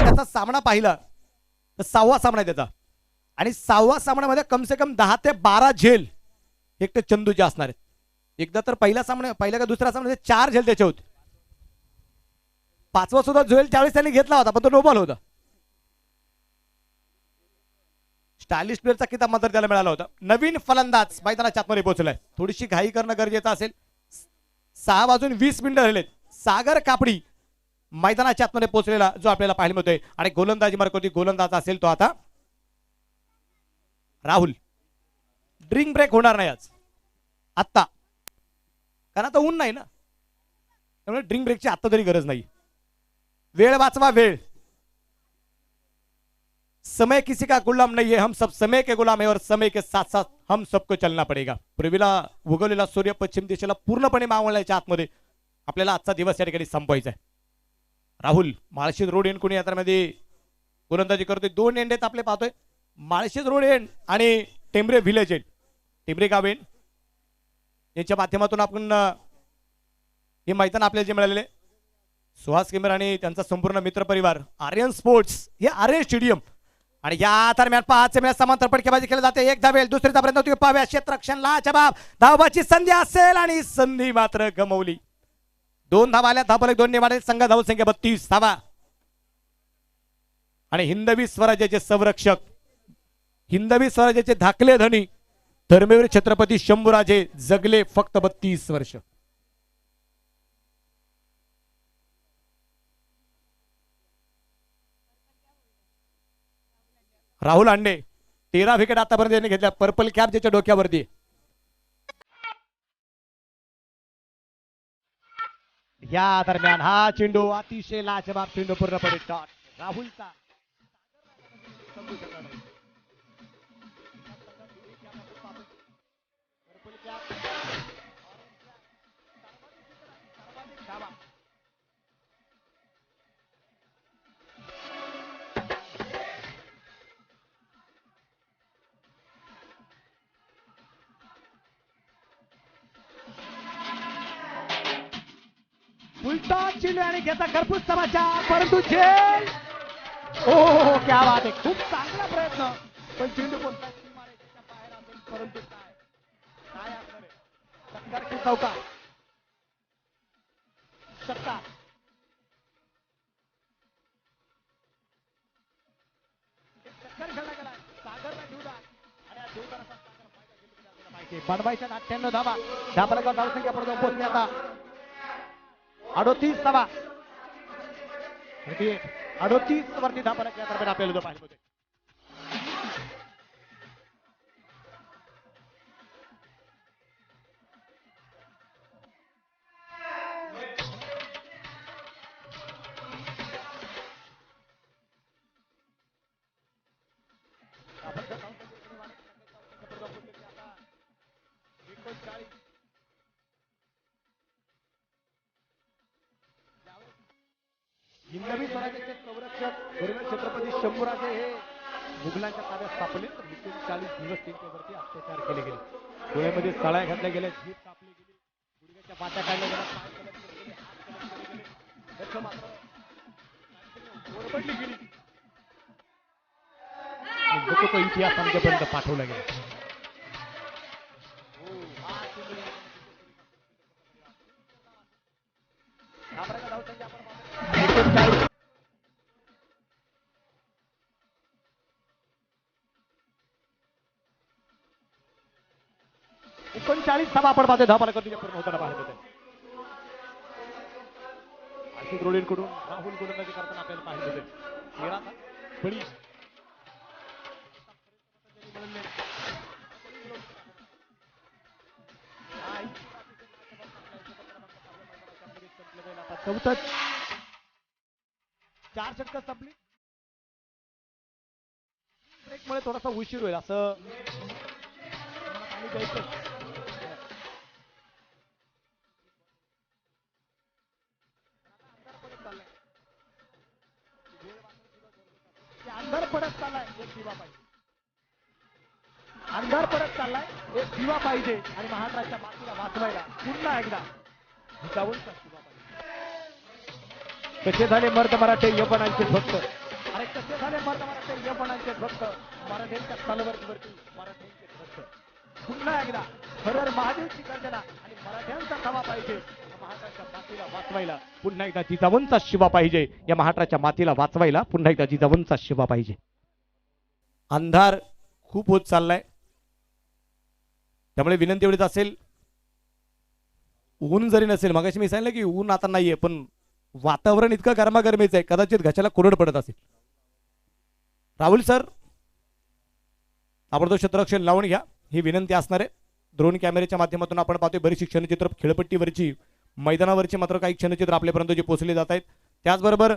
त्याचा सामना पाहिला तर 6वा सामना आहे त्याचा आणि 6व्या सामन्यामध्ये कम से कम 10 ते 12 झेल एक तर चंदूचे असणार आहेत. एकदा तर पहिला का दुसरा सामना 4 झेल त्याचे होते. 5वा सुद्धा झेल त्यावेळेस त्यांनी घेतला होता पण तो नो बॉल होता. स्टायलिश प्लेअरचा किताब मात्र त्याला मिळाला होता. नवीन फलंदाज मैदानाच्या आतमध्ये पोहोचलाय. थोडीशी घाई करणं गरजेचं असेल. 6 वाजून 20 मिनिटं राहिलेत. सागर कापडी मैदानाच्या आतमध्ये पोहोचलेला जो आपल्याला पाहायला मिळतोय आणि गोलंदाजी मार्गावरती गोलंदाज असेल तो आता राहुल. ड्रिंक ब्रेक होणार नाही आज आत्ता, कारण आता ऊन नाही ना, त्यामुळे ड्रिंक ब्रेकची आत्ता तरी गरज नाही. वेळ वाचवा, वेळ. समय किसी का गुलाम नहीं है, हम सब समय के गुलाम है और समय के साथ साथ हम सबको चलना पड़ेगा. पूर्वीला उगवलेला सूर्य पश्चिम दिशेला पूर्णपणे मावळण्याच्या आतमध्ये आपल्याला आजचा दिवस या ठिकाणी संपवायचा आहे. राहुल माळशेज रोड एंड कोणी यात्रामध्ये गोलंदाजी करतोय. 2 एंडेत आपले पाहतोय, माळशेज रोड एंड आणि टेंबरे व्हिलेज एंड, टेंबरे गाव एंड यांच्या माध्यमातून आपण हे मैदान आपल्याला जे मिळालेले. सुहास केमर आणि त्यांचा संपूर्ण मित्रपरिवार, आर्यन स्पोर्ट्स, हे आर्यन स्टेडियम. आणि या दरम्यान 5 सेमीला समांतर फटकेबाजी केली जाते. एक धावेल, दुसरी धावेल, तुम्ही पाहूया क्षेत्ररक्षणला जबाब. धावाची संधी असेल आणि संधी मात्र गमवली. 2 धावा आल्या, धावले 2 ने संघ धाव संख्या 32 धावा. आणि हिंदवी स्वराज्याचे संरक्षक, हिंदवी स्वराज्याचे धाकले धनी धर्मवीर छत्रपती शंभूराजे जगले फक्त 32 वर्ष. राहुल अंडे 13 विकेट आतापर्यंत यांनी घेतल्या. पर्पल कॅप ज्याच्या डोक्यावरती. या दरम्यान हा चेंडू अतिशय लाजवाब चेंडू पूर्णपणे डॉट. राहुलचा उलटा चेंडू आणि घेता घरपूस समाचार, परंतु झेल. ओ क्या बात आहे, खूप चांगला प्रयत्न, पण चेंडू कोणता सीमारेषेच्या बाहेर असेल. परंतु काय असणार आहे, षटकार की चौकार, षटकार. षटकार खेळला गेला सागरला जीवदार आणि या जीवदाराचा सागर माहिती बनवायच्या 98 धावा. धाबाला धावसंख्या पडतो पोहोचली आता 38 धावा. 38 वरती धावा या दरम्यान आपल्याला पाहिजे होते. हिंदवी स्वराज्याचे संरक्षक धर्मवीर छत्रपती शंभूराजे हे मुघलांच्या ताब्यात सापडले. 39 दिवस त्यांच्यावरती अत्याचार केले गेले. डोळ्यामध्ये सळ्या घातल्या गेल्या, जीभ कापली गेली, गुडघ्याच्या पाट्या काढल्या गेल्या, पाय कलम केले गेले, हात कलम केले गेले. त्याचं मात्र ओरबडली गेली. लोक तो इतिहास आमच्यापर्यंत पाठवला गेला. धावा आपण पाहतोय. धावा पूर्ण होताना पाहत होते. आशिष रोडींकडून राहुल गोलंदाजी करताना आपल्याला पाहिजे होते. 13 बळी चौथं 4 षटकं संपली. ब्रेकमुळे थोडासा उशीर होईल असं पाणी द्यायचं. अंधार पडत चाललाय, एक दिवा पाहिजे. अंधार पडत चाललाय, एक दिवा पाहिजे आणि महाराष्ट्राच्या मातीला वाचवायला पुन्हा एकदा जिजाऊंचा दिवा पाहिजे. कसे झाले मर्द मराठे यवनांचे भक्त, अरे कसे झाले मर्द मराठे यवनांचे भक्त, मराठ्यांच्या तलवारीवरती मराठ्यांचे भक्त. पुन्हा एकदा हरर महादेवची गर्जना आणि मराठ्यांचा धावा पाहिजे. महाराष्ट्राच्या मातीला वाचवायला पुन्हा एकदा जिजाऊंचा शिवा पाहिजे. या महाराष्ट्राच्या मातीला वाचवायला पुन्हा एकदा जिजाऊंचा शिवा पाहिजे. अंधार खूप होत चाललाय, त्यामुळे विनंती एवढीच असेल, ऊन जरी नसेल, मगाशी मी सांगितलं की ऊन आता नाहीये, पण वातावरण इतकं गरमागरमीचं आहे, कदाचित घशाला कोरड पडत असेल. राहुल सर ताबडतोब क्षेत्ररक्षण लावून घ्या, ही विनंती असणार आहे. ड्रोन कॅमेऱ्याच्या माध्यमातून आपण पाहतोय बरीचशी क्षणचित्र खेळपट्टीवरची, मैदानावरची मात्र काही क्षणचित्र आपल्यापर्यंत जे पोहोचले जात आहेत. त्याचबरोबर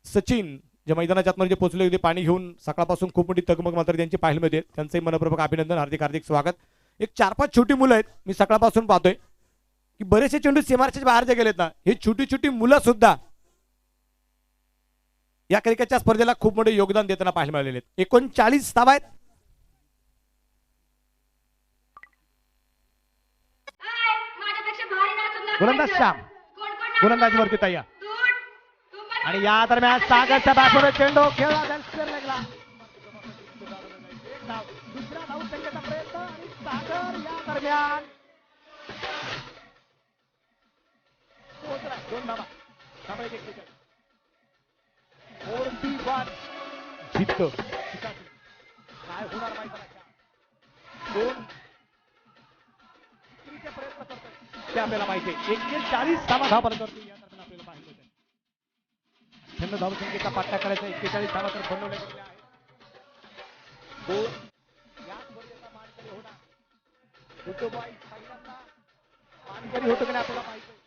सचिन जे मैदानाच्या आतमध्ये जे पोहोचले होते पाणी घेऊन, सकाळपासून खूप मोठी तगमग मात्र त्यांची पाहायला मिळते. त्यांचंही मनपूर्वक अभिनंदन, हार्दिक हार्दिक स्वागत. एक 4-5 छोटी मुलं आहेत, मी सकाळपासून पाहतोय की बरेचसे चेंडू सीमारेषेच्या बाहेर जे गेलेत ना, हे छोटी छोटी मुलं सुद्धा या क्रिकेटच्या स्पर्धेला खूप मोठे योगदान देताना पाहायला मिळालेले आहेत. 39 धावा आहेत. गोलंदाज श्याम गोलंदाजीवरती तयार आणि या दरम्यान सागरच्या बॅटवर चेंडू खेळला, लागला. दुसऱ्या धावसंख्येचा प्रयत्न आणि सागर या दरम्यान पोहोचला. 2 धावा. 41 जिततो. काय होणार मैदानाच्या 2 प्रयत्न करतोय ते आपल्याला माहिती आहे. 41 धावा धावफलकावरती या दरम्यान आपल्याला पाहिजे होते. छंद धावसंख्येचा पाठ्या करायचा 41 धावा तर बनवल्या गेलेल्या आहेत. 2 याच वर्गाचा मानकरी होणार. ऋतुबाई पहिल्यांदा मानकरी होतो की नाही आपल्याला माहिती आहे.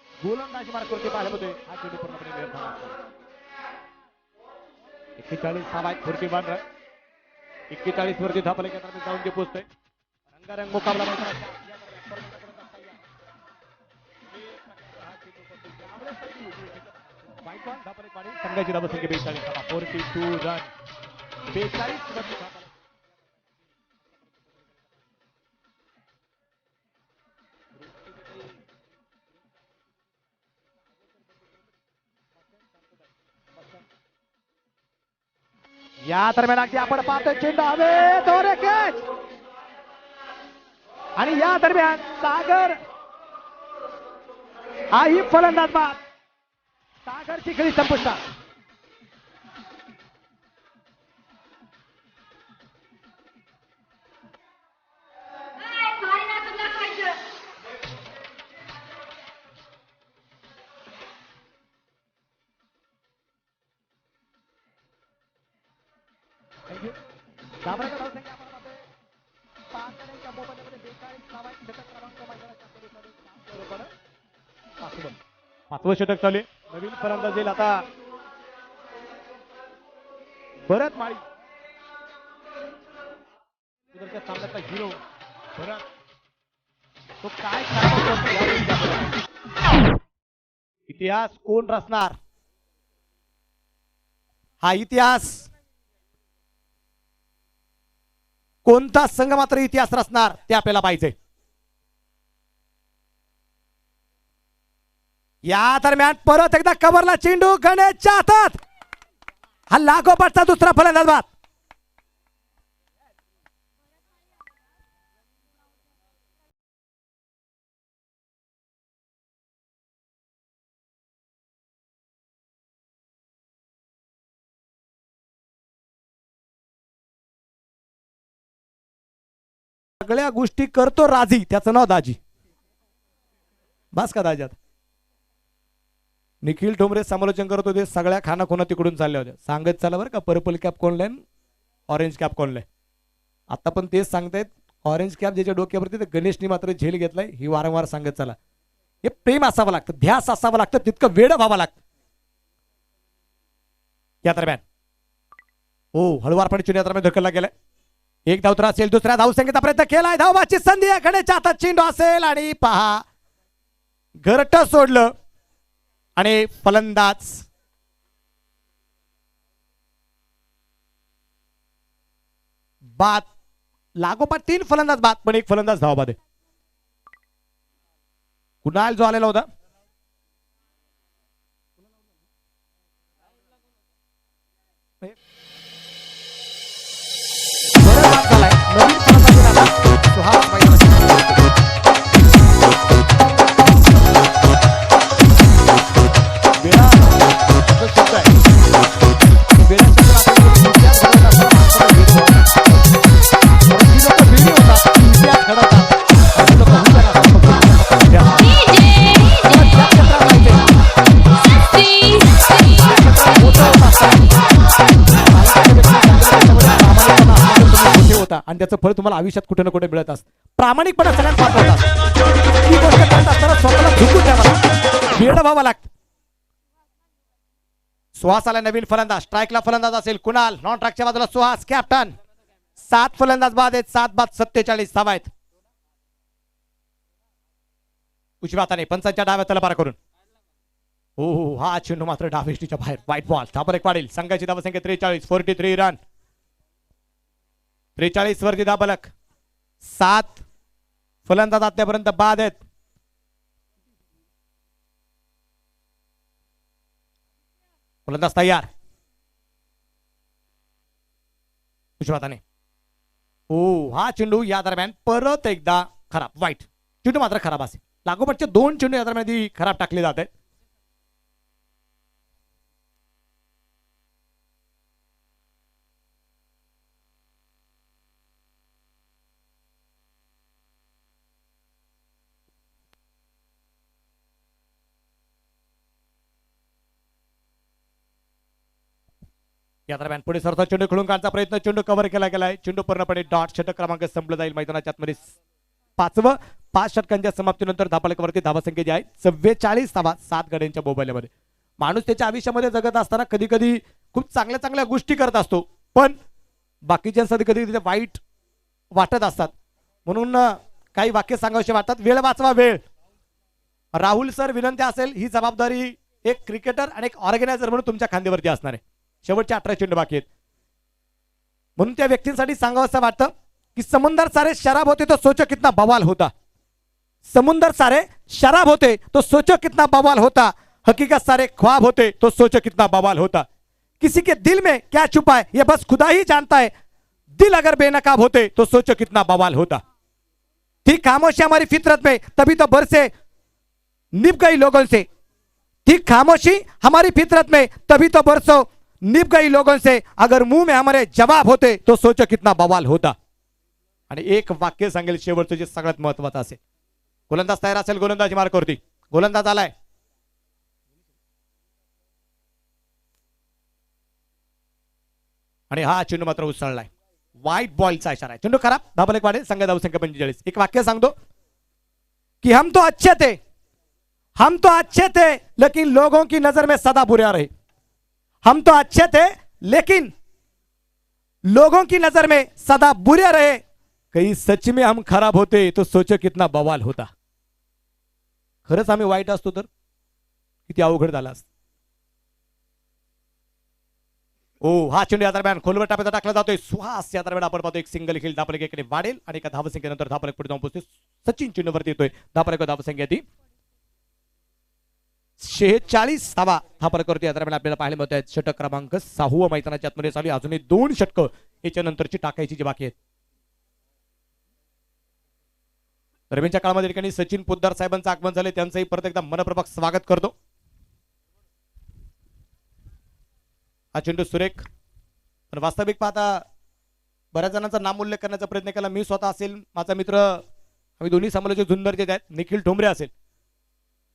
गोलंदाजी मार्गावरती पाहायला होते. हा चेंडू पूर्णपणे व्यर्थ झाला. 41 धावा आहेत. 41 वरती धापले जाऊन जे पोहोचतोय. रंगारंग मुकाबला संघाची धावसंख्या 42 धावा. 42 रन. 42 वरती धापले. या दरम्यान अगदी आपण पाहतोय चेंडू हवे दोरे कॅच आणि या दरम्यान सागर हाही फलंदाज बाद. सागरची खेळी संपुष्टात. पाचवं षटक चालू आहे. नवीन फलंदाज येईल आता भरत माळी. सामन्याचा हिरो भरत, तो काय इतिहास कोण रचणार, हा इतिहास कोणता संघ मात्र इतिहास रचणार ते आपल्याला पाहिजे. या दरम्यान परत एकदा कव्हरला चेंडू गणेशच्या हातात. हा लागोपाठचा दुसरा फलंदाज बाद. सगळ्या गोष्टी करतो राजी, त्याचं नाव दाजी. बस का दाजात निखिल ठोंबरे समालोचन करत होते. सगळ्या खाना कोणा तिकडून चालल्या होत्या. सांगत चला बरं का पर्पल कॅप कोणलाय ऑरेंज कॅप कोणलाय. आता पण तेच सांगतायत. ऑरेंज कॅप ज्याच्या डोक्यावरती तर गणेशनी मात्र झेल घेतलाय ही वारंवार सांगत चला. हे प्रेम असावं लागतं, ध्यास असावं लागतं, तितकं वेळ व्हावं लागतं. या दरम्यान हो हळवारपणे चेंडू या दरम्यान ढकलला गेलाय. एक धाव तर असेल. दुसऱ्या धावसंख्येचा प्रयत्न केलाय. धावबाची संधी आहे. गणेशच्या हातात चेंडू असेल आणि पहा घरट सोडलं आणि फलंदाज बाद. लागोपाठ 3 फलंदाज बाद पण 1 फलंदाज धाव बाद आहे. कुणाल जो आलेला होता नवीन फलंदाज आला. सुहास वेळा तो शब्द आहे. वेळा होता आणि त्याचं फळ तुम्हाला आयुष्यात कुठे ना कुठे मिळत असतं. प्रामाणिकपणा सगळ्यात महत्त्वाचा. ही गोष्ट करत असताना स्वतःला झुकून द्यावा लागतं, वेळ व्हावा लागतं. सुहास आला नवीन फलंदाज. स्ट्राईकला फलंदाज असेल कुणाल. नॉन ट्रॅकच्या बाजूला सुहास कॅप्टन. 7 फलंदाज बाद आहेत. 7 बाद 47 धावा आहेत. उजव्या हाताने पंचांच्या डाव्या तलवार करून हो हो हा चेंडू मात्र डावेष्टीच्या बाहेर. White ball. धाबर एक वाढेल. संघाची धावसंख्या 43. 43 रन. 43 वरती धाबलक. 7 फलंदाज आतापर्यंत बाद आहेत. फलंदाज तयार. उजव्या हाताने हो हा चेंडू या दरम्यान परत एकदा खराब. वाईट चेंडू मात्र खराब असेल. लागोपाठचे 2 चेंडू या दरम्यान खराब टाकले जात आहेत. या दरम्यान पुढे सरसा चेंडू खेळून काढण्याचा प्रयत्न. चेंडू कव्हर केला गेलाय. चेंडू पूर्णपणे डॉट. षटक क्रमांक संपला जाईल मैदानाच्या आतमध्ये. 5वं 5 षटकांच्या समाप्तीनंतर धापलकावरती धावासंख्या जी आहे 44 धावा 7 गड्यांच्या मोबाईलमध्ये. माणूस त्याच्या आयुष्यामध्ये जगत असताना कधी कधी खूप चांगल्या चांगल्या गोष्टी करत असतो पण बाकीच्यांसाठी कधी कधी वाईट वाटत असतात. म्हणून काही वाक्य सांगावीशी वाटतात. वेळ वाचवा वेळ. राहुल सर विनंती असेल ही जबाबदारी एक क्रिकेटर आणि एक ऑर्गनायझर म्हणून तुमच्या खांद्यावरती असणार आहे. शेवटचे 18 चेंडू बाकी आहेत. म्हणून त्या व्यक्तींसाठी सांगावं वाटतं कि समुंदर सारे शराब होते तो सोचो कितना बवाल होता. समुंदर सारे शराब होते तो सोचो कितना बवाल होता. हकीकत सारे ख्वाब होते तो सोचो कितना बवाल होता. किसी के दिल में क्या छुपा है ये बस खुदा ही जानता है. दिल अगर बेनकाब होते तो सोचो कितना बवाल होता. थी खामोशी हमारी फितरत में तभी तो बरसे निभ गई लोगों से. थी खामोशी हमारी फितरत में तभी तो बरसों निभ गई लोगों से. अगर मुंह में हमारे जवाब होते तो सोचो कितना बवाल होता. आणि एक वाक्य सांगेल शेवटचं जे सगळ्यात महत्वाचं असेल. गोलंदाज तयार असेल. गोलंदाजी मार्कवरती. गोलंदाज आलाय. आणि हा चेंडू मात्र उसळलाय. व्हाईट बॉलचा इशारा आहे. चेंडू खराब. धाबल एक वाढेल. संघ धावसंख्या 45. एक वाक्य सांगतो कि हम तो अच्छे थे. हम तो अच्छे थे लेकिन लोगों की नजर में सदा बुरे रहे. हम तो अच्छे थे लेकिन लोगों की नजर में सदा बुरे रहे. कहीं सच में हम खराब होते तो सोचो कितना बवाल होता. खरंच आम्ही वाईट असतो तर किती अवघड झाला असत. ओ हा चेंडू या दरम्यान खोलवर टाप्याचा टाकला जातोय. सुहास या दरम्यान आपण पाहतो एक सिंगल खेळ. धापलक एकडे वाढेल आणि एका धावसंख्येनंतर धापलक पुढे जाऊन पोहोचते. सचिन चेंडूवरती येतोय. धापलक धावसंख्या ती 46 धावा धापलकवरती या दरम्यान आपल्याला पाहायला मिळत आहेत. षटक क्रमांक 6 मैदानाच्या आतमध्ये चालू. अजूनही 2 षटकं याच्या नंतरची टाकायची जी बाकी आहेत. दरम्यानच्या काळामध्ये ठिकाणी सचिन पोद्दार साहेबांचं आगमन झाले. त्यांचंही परत एकदा मनपूर्वक स्वागत करतो. हा चेंडू सुरेख पण वास्तविक पाहता बऱ्याच जणांचा नाम उल्लेख करण्याचा प्रयत्न केला. मी स्वतः असेल, माझा मित्र, आम्ही दोन्ही समालोचक जुन्नरचे आहेत, निखिल ठोंबरे असेल,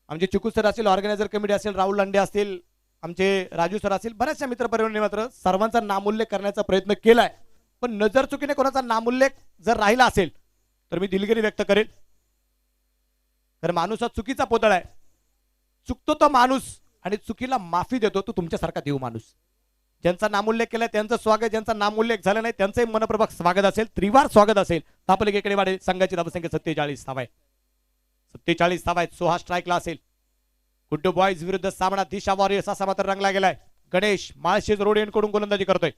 आमचे चिकू सर असतील, ऑर्गनायझर कमिटी असेल, राहुल लांडे असतील, आमचे राजू सर असतील, बऱ्याचशा मित्रपरिवारांनी मात्र सर्वांचा नामोल्लेख करण्याचा प्रयत्न केलाय. पण नजर चुकीने कोणाचा नामोल्लेख जर राहिला असेल तर मी दिलगिरी व्यक्त करेन. तर माणूस हा चुकीचा पोतळ आहे. चुकतो तो माणूस आणि चुकीला माफी देतो तो तुमच्यासारखा देव माणूस. ज्यांचा नामोल्लेख केलाय त्यांचं स्वागत, ज्यांचा नामोल्लेख झाला नाही त्यांचंही मनपूर्वक स्वागत असेल, त्रिवार स्वागत असेल. धापले एकडे वाढेल. संघाची धावसंख्या 47 धावा आहे. 47 धावा आहेत. सोहा स्ट्राईकला असेल. गुड्डू बॉयज विरुद्ध सामना दिशा वॉरियर्स असा मात्र रंगला गेलाय. गणेश माळशेज रोड कडून गोलंदाजी करतोय.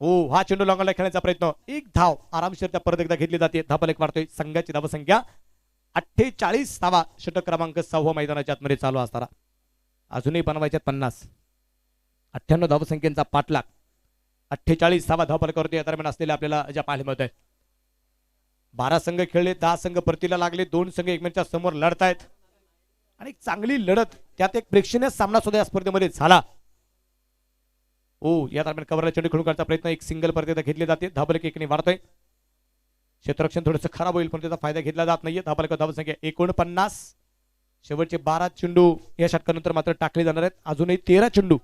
हो, हा चेंडू लॉंगला खेळण्याचा प्रयत्न. एक धाव आरामशीर त्या परत एकदा घेतली जाते. धापल एक वाढतोय. संघाची धावसंख्या 48 धावा. षटक क्रमांक 6 मैदानाच्या आतमध्ये चालू असताना अजूनही बनवायच्यात 50. 98 धावसंख्येचा पाठलाग. 48 धावा धावफलकावरती या दरम्यान असलेल्या आपल्याला ज्या पाहायला मिळत आहेत. 12 संघ खेळले, 10 संघ परतीला लागले, 2 संघ एकमेकांच्या समोर लढतायत आणि एक चांगली लढत, त्यात एक प्रेक्षणीय सामना सुद्धा या स्पर्धेमध्ये झाला. ओ, या दरम्यान कव्हरला चेंडू खेळून काढण्याचा प्रयत्न. एक सिंगल परत घेतली जाते. धाबलक एकने वाढतोय. क्षेत्ररक्षण थोडंसं खराब होईल पण त्याचा फायदा घेतला जात नाहीये. धाबलक धावसंख्या 49. शेवटचे 12 चेंडू या षटकानंतर मात्र टाकले जाणार आहेत. अजूनही 13 चेंडू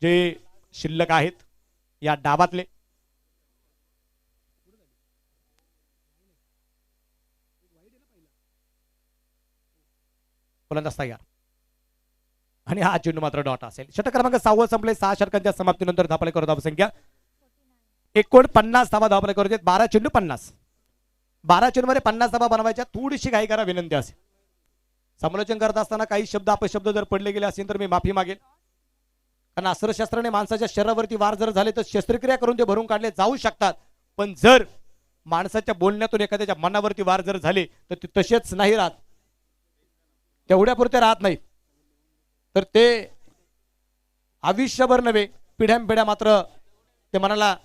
जे शिल्लक आहेत या डावातले. फलंदाज तयार आणि हा चेंडू मात्र डॉट असेल. षटक क्रमांक 6 संपले. 6 षटकांच्या समाप्तीनंतर धापलेकर धावसंख्या 49 धावा धावफलकावर आहेत. 12 चेंडू 50. 12 चेंडू मध्ये 50 धावा बनवायच्या. थोडीशी घाई करा विनंती असेल. समालोचन करत असताना काही शब्द अपशब्द जर पडले गेले असतील तर मी माफी मागेल. कारण अस्त्रशस्त्राने माणसाच्या शरीरावरती वार जर झाले तर शस्त्रक्रिया करून ते भरून काढले जाऊ शकतात. पण जर माणसाच्या बोलण्यातून एखाद्याच्या मनावरती वार जर झाले तर ते तसेच नाही राहत, तेवढ्यापुरते राहत नाही, तर ते आयुष्यभर नव्हे पिढ्यानपिढ्या मात्र ते मनाला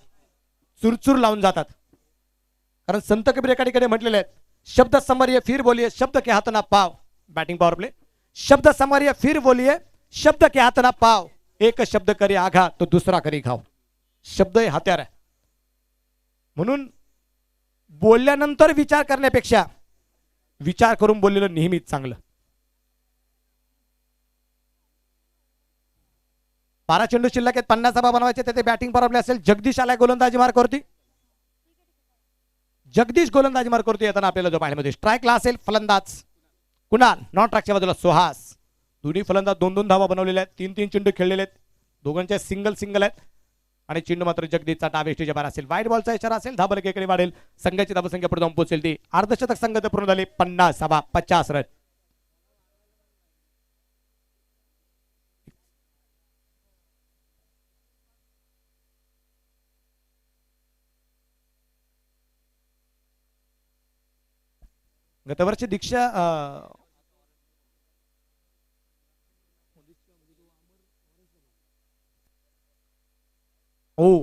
चुरचूर लावून जातात. कारण संत कबीर एका ठिकाणी म्हटलेले आहेत, शब्द समरिये फिर बोलिये शब्द के हाथ ना पाव. Batting power play. शब्द समरिये फिर बोलिये शब्द के हाथ ना पाव. एक शब्द करे आघात तो दुसरा करी घाव. शब्द हे हत्यार आहे. म्हणून बोलल्यानंतर विचार करण्यापेक्षा विचार करून बोललेलं नेहमीच चांगलं. 12 चेंडू शिल्लक आहेत. 50 धावा बनवायचे. तेथे बॅटिंग पॉवर प्ले असेल. जगदीश आलाय गोलंदाजी मार्कवरती. जगदीश गोलंदाजी मार्कवरती येताना आपल्याला जो पाहायला स्ट्राईकला असेल फलंदाज कुणाल, नॉन ट्रॅकच्या बाजूला सुहास. दोन्ही फलंदाज 2-2 धावा बनवलेल्या आहेत. 3-3 चेंडू खेळलेले आहेत. दोघांचे सिंगल आहेत आणि चेंडू मात्र जगदीशचा डावेष्टीच्या बाहेर असेल. वाईट बॉलचा इशारा असेल. धाबल एकडे वाढेल. संघाची धावसंख्या पुढे जाऊन पोहोचेल. ती अर्धशतक संघ पूर्ण झाले. 50 धावा 50 रन. गतवर्षी दीक्षा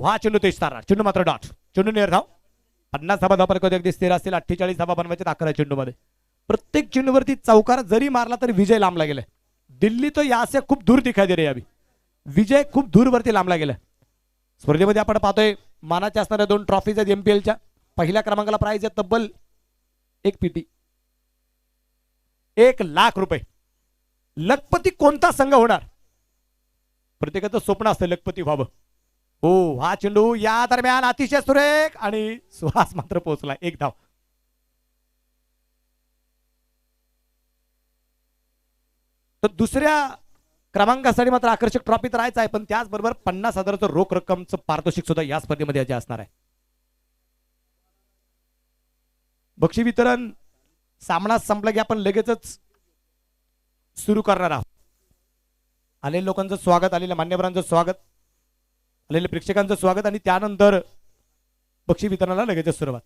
हा चेंडू तेज तारा. चेंडू मात्र डॉट. चेंडू नियर धाव. 50 धावा धावफलक अगदी स्थिर असतील. 48 धावा बनवायचे 11 चेंडू मध्ये. प्रत्येक चेंडूवरती चौकार जरी मारला तरी विजय लांबला गेलाय. दिल्ली तो यासे खूप दूर दिखाई दे रे. अभी विजय खूप दूर वरती लांबला गेलाय. स्पर्धेमध्ये आपण पाहतोय मानाच्या असणाऱ्या 2 ट्रॉफीज आहेत MPLच्या. पहिल्या क्रमांकाला प्राइज आहे तब्बल 1 PT, 1 लाख रुपये. लखपती कोणता संघ होणार? प्रत्येकाचं स्वप्न असतं लखपती व्हावं. हो, हा चेंडू या दरम्यान अतिशय सुरेख आणि सुहास मात्र पोहोचला. 1 धाव. तर दुसऱ्या क्रमांकासाठी मात्र आकर्षक ट्रॉफी तर राहायचं आहे, पण त्याचबरोबर 50,000चं रोख रक्कमचं पारितोषिक सुद्धा या स्पर्धेमध्ये असणार आहे. बक्षी वितरण सामना संपला की आपण लगेचच सुरू करणार आहोत. आलेल्या लोकांचं स्वागत, आलेल्या मान्यवरांचं स्वागत, आलेल्या प्रेक्षकांचं स्वागत आणि त्यानंतर बक्षी वितरणाला लगेचच सुरुवात.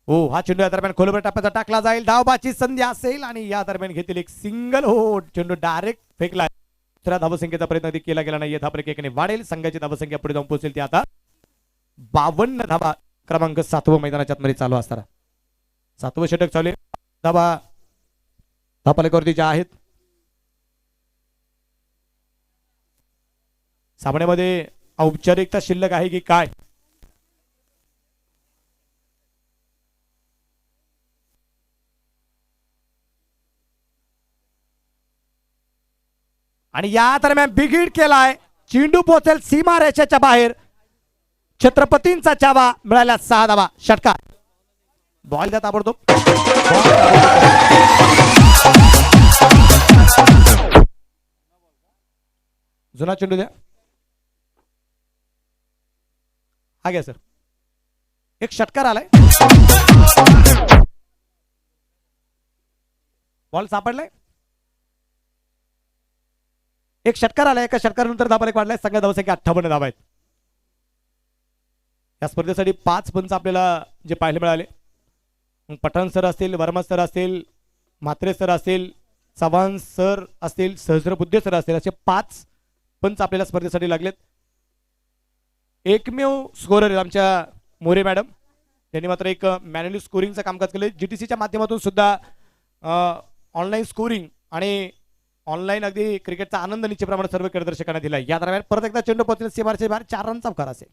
हो, हा चेंडू या दरम्यान खोलवर टप्प्याचा टाकला जाईल. धावबाची संधी असेल आणि या दरम्यान घेतील एक सिंगल. हो, चेंडू डायरेक्ट फेकला. दुसऱ्या धावसंख्येचा प्रयत्न केला गेला नाही. धापरेक एकाने वाढेल. संघाची धावसंख्या पुढे जाऊन पोहोचेल ती आता 52 धावा. क्रमांक 7 मैदानाच्या आतमध्ये चालू असताना 7वं षटक चालू आहे. धावा धापलेकरती ज्या आहेत. सामन्यामध्ये औपचारिकता शिल्लक आहे की काय? आणि या दरम्यान बिघीड केलाय, चेंडू पोहोचेल सीमा रेषेच्या बाहेर. छत्रपतींचा चावा मिळाला 6 धावा. षटकार. बॉल द्या ताबडतोब. जुना चेंडू द्या. हा घ्या सर. एक षटकार आलाय. बॉल सापडलाय. एक षटकार आलाय. एका षटकारानंतर धाबा एक वाढलाय. संघ धावसंख्या 58 धावा आहेत. या स्पर्धेसाठी 5 पंच आपल्याला जे पाहायला मिळाले, पठाण सर असतील, वर्मा सर असतील, म्हात्रे सर असतील, चव्हाण सर असतील, सहस्रबुद्धे सर असतील, असे 5 पंच आपल्याला स्पर्धेसाठी लागलेत. एकमेव स्कोरर आमच्या मोरे मॅडम, त्यांनी मात्र एक मॅन्युअली स्कोरिंगचं कामकाज केलं. जीटीसीच्या माध्यमातून सुद्धा ऑनलाईन स्कोरिंग आणि ऑनलाईन अगदी क्रिकेटचा आनंद निश्चितप्रमाणे सर्व दर्शकांना दिला. या दरम्यान परत एकदा चेंडू पोहोचले सीमारेषेच्या बाहेर. 4 रनचा अवकार असेल.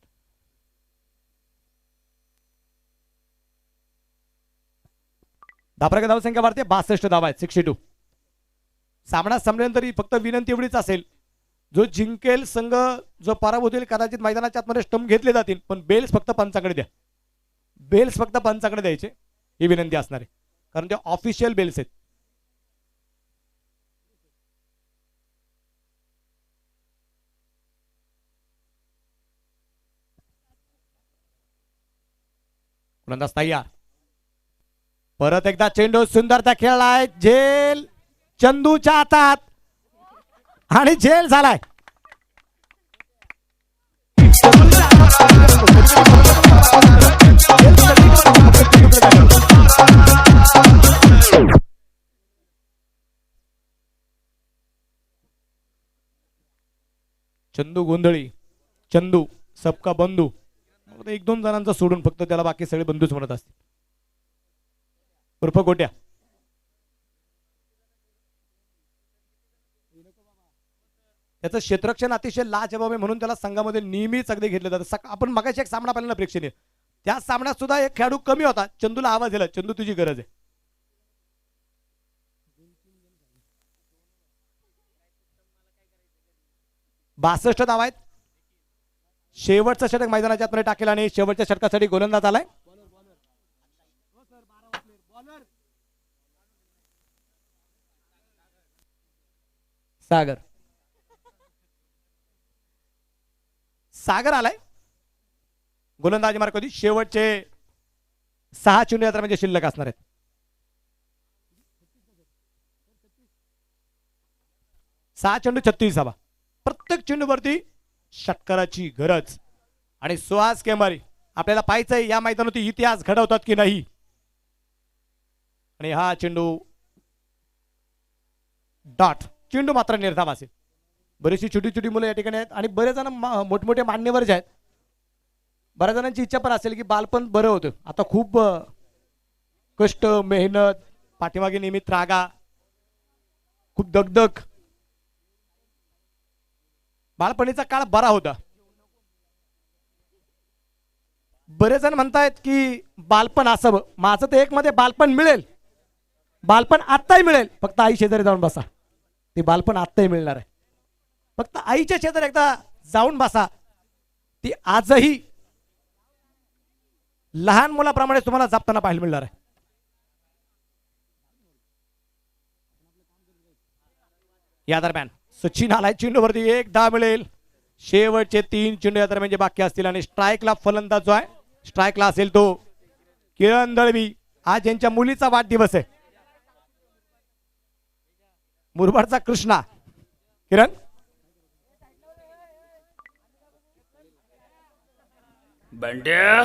धापराच्या धावसंख्या वाढते. 62 धावा आहेत. 62. सामना संपल्यानंतर फक्त विनंती एवढीच असेल, जो जिंकेल संघ जो पराभूत होईल कदाचित मैदानाच्या आतमध्ये स्टंप घेतले जातील, पण बेल्स फक्त पंचाकडे द्या. बेल्स फक्त पंचाकडे द्यायचे ही विनंती असणार आहे, कारण ते ऑफिशियल बेल्स आहेत. गोलंदाज तयार. परत एकदा चेंडू सुंदरता खेळलाय. झेल चंदूच्या हातात आणि झेल झालाय. चंदू गोंधळी. चंदू सबका बंधू. 1-2 जणांचा सोडून फक्त त्याला बाकी सगळे बंधूच म्हणत असतील. उर्फ गोट्या. त्याचं क्षेत्ररक्षण अतिशय लाजवाब आहे, म्हणून त्याला संघामध्ये नेहमीच अगदी घेतलं जातं. आपण मगाशी एक सामना पाहिला ना प्रेक्षणीय, त्या सामन्यात सुद्धा एक खेळाडू कमी होता. चंदूला आवाज दिला, चंदू तुझी गरज आहे. बासष्ट धावा आहेत. शेवटचं षटक मैदानाच्या आतमध्ये टाकेल आणि शेवटच्या षटकासाठी गोलंदाज आलाय. सागर. सागर आलाय. गोलंदाजी मार्क होती. शेवटचे 6 चेंडू या दरम्यान शिल्लक असणार आहेत. 6 चेंडू 36 धावा. प्रत्येक चेंडूवरती षटकाराची गरज. आणि सुहास केमारी आपल्याला पाहायचंय या मैदानात इतिहास घडवतात की नाही. आणि हा चेंडू डॉट. चेंडू मात्र निर्धाव असेल. बरीचशी छोटी छोटी मुलं या ठिकाणी आहेत आणि बरेच जण मोठमोठे मान्यवर जे आहेत. बऱ्याच जणांची इच्छा पण असेल की बालपण बरं होतं. आता खूप कष्ट, मेहनत, पाठीमागे नेहमी त्रागा, खूप दगदग. बालपणीचा काळ बरा होता. बरेच जण म्हणतायत की बालपण असावं. माझं तर एक मध्ये बालपण मिळेल. बालपण आत्ताही मिळेल, फक्त आई शेजारी जाऊन बसा. ते बालपण आत्ताही मिळणार आहे. फक्त आईच्या शेजारी एकदा जाऊन बसा. ती आजही लहान मुलाप्रमाणे तुम्हाला जपताना पाहायला मिळणार आहे. या दरम्यान सचिन आलाय. चेंडूवरती 1 धाव मिळेल. शेवटचे 3 चेंडू या दरम्यान जे बाकी असतील. आणि स्ट्राईकला फलंदाज जो आहे, स्ट्राईकला असेल तो किरण दळवी. आज यांच्या मुलीचा वाढदिवस आहे. मुरबाडचा कृष्णा. किरण. बंड्या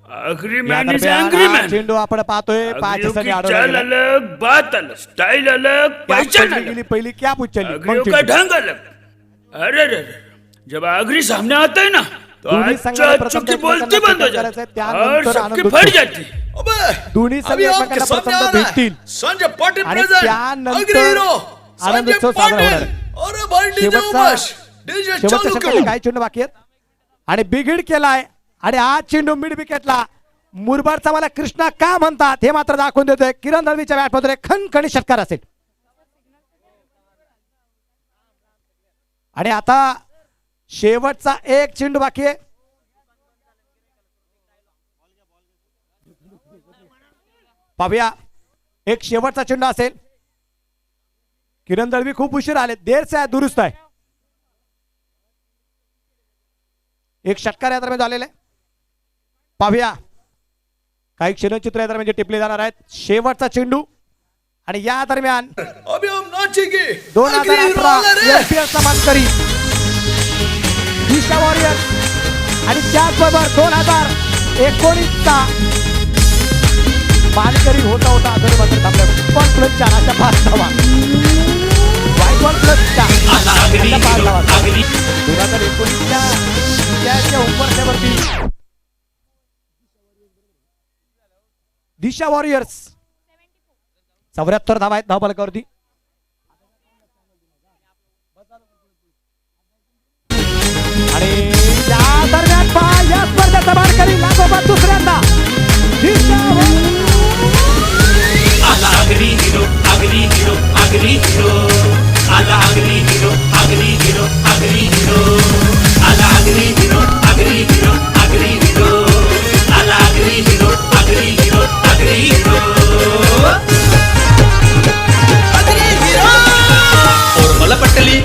आखरी या मैन इज दरम्यान एंग्री हा मैन. चेंडू आपण पाहतोय. 5 चाल अडवला अलग, बात अलग, स्टाइल अलग, पहचान अलग. गेली. पहिली कॅप उचलली. आगरियों का ढंग अलग. अरे रे रे, जब आगरी सामने आता है ना तो दोन्ही आज संघाला प्रथम चुकी प्रयत्न बोलती करायचा बंद हो आहे, जाती त्यानंतर और सबकी आनंद फट होतो. जाती. दोन्ही संघ अभी आपके एकमेकांना सामने प्रथम आ रहा भेटतील है संजय पाटिल आणि प्रेजेंट. त्यानंतर अग्री हीरो आनंद संजय उत्सव साजरा होणार पाटिल. आहे. अरे भाई डीजे शेवटचा उमेश, डीजे शेवटच्या चालू षटकाचे करो. काही चेंडू बाकी आहेत. आणि बिघीड केलाय. आणि हा चेंडू मिड विकेटला. मुरबाडचा मला कृष्णा का म्हणतात हे मात्र दाखवून देतोय. किरण दळवीच्या बॅटमध्ये खणखणी षटकार असेल. आणि आता शेवटचा एक चेंडू बाकी आहे. पाहूया एक शेवटचा चेंडू असेल. किरण दळवी खूप उशीर आले, देर से दुरुस्त आहे. एक षटकार या दरम्यान झालेलं आहे. पाहूया काही क्षणचित्र या दरम्यान टिपले जाणार आहेत. शेवटचा चेंडू आणि या दरम्यान अभी हम नाचेंगे 2018 एलपीएल समांतरी दिशा वॉरियर्स आणि त्याचबरोबर 2019चा मानकरी होता होता अजून मात्र थांबल्या. वन प्लस 4 अशा 5 धावा. वन प्लस 4 अशा 5 धावा. 2019च्या इंडियाच्या उंबरठ्यावरती दिशा वॉरियर्स 74 धावा आहेत धावफलकावरती. आणि त्या दरम्यान या स्पर्धेचा मानकरी लागोपाठ दुसऱ्यांदा दिशा आला Agri hero Agri hero Agri hero आला Agri hero Agri hero Agri hero आला Agri hero Agri hero Agri hero आला Agri hero Agri hero Agri hero Agri hero और मला पटली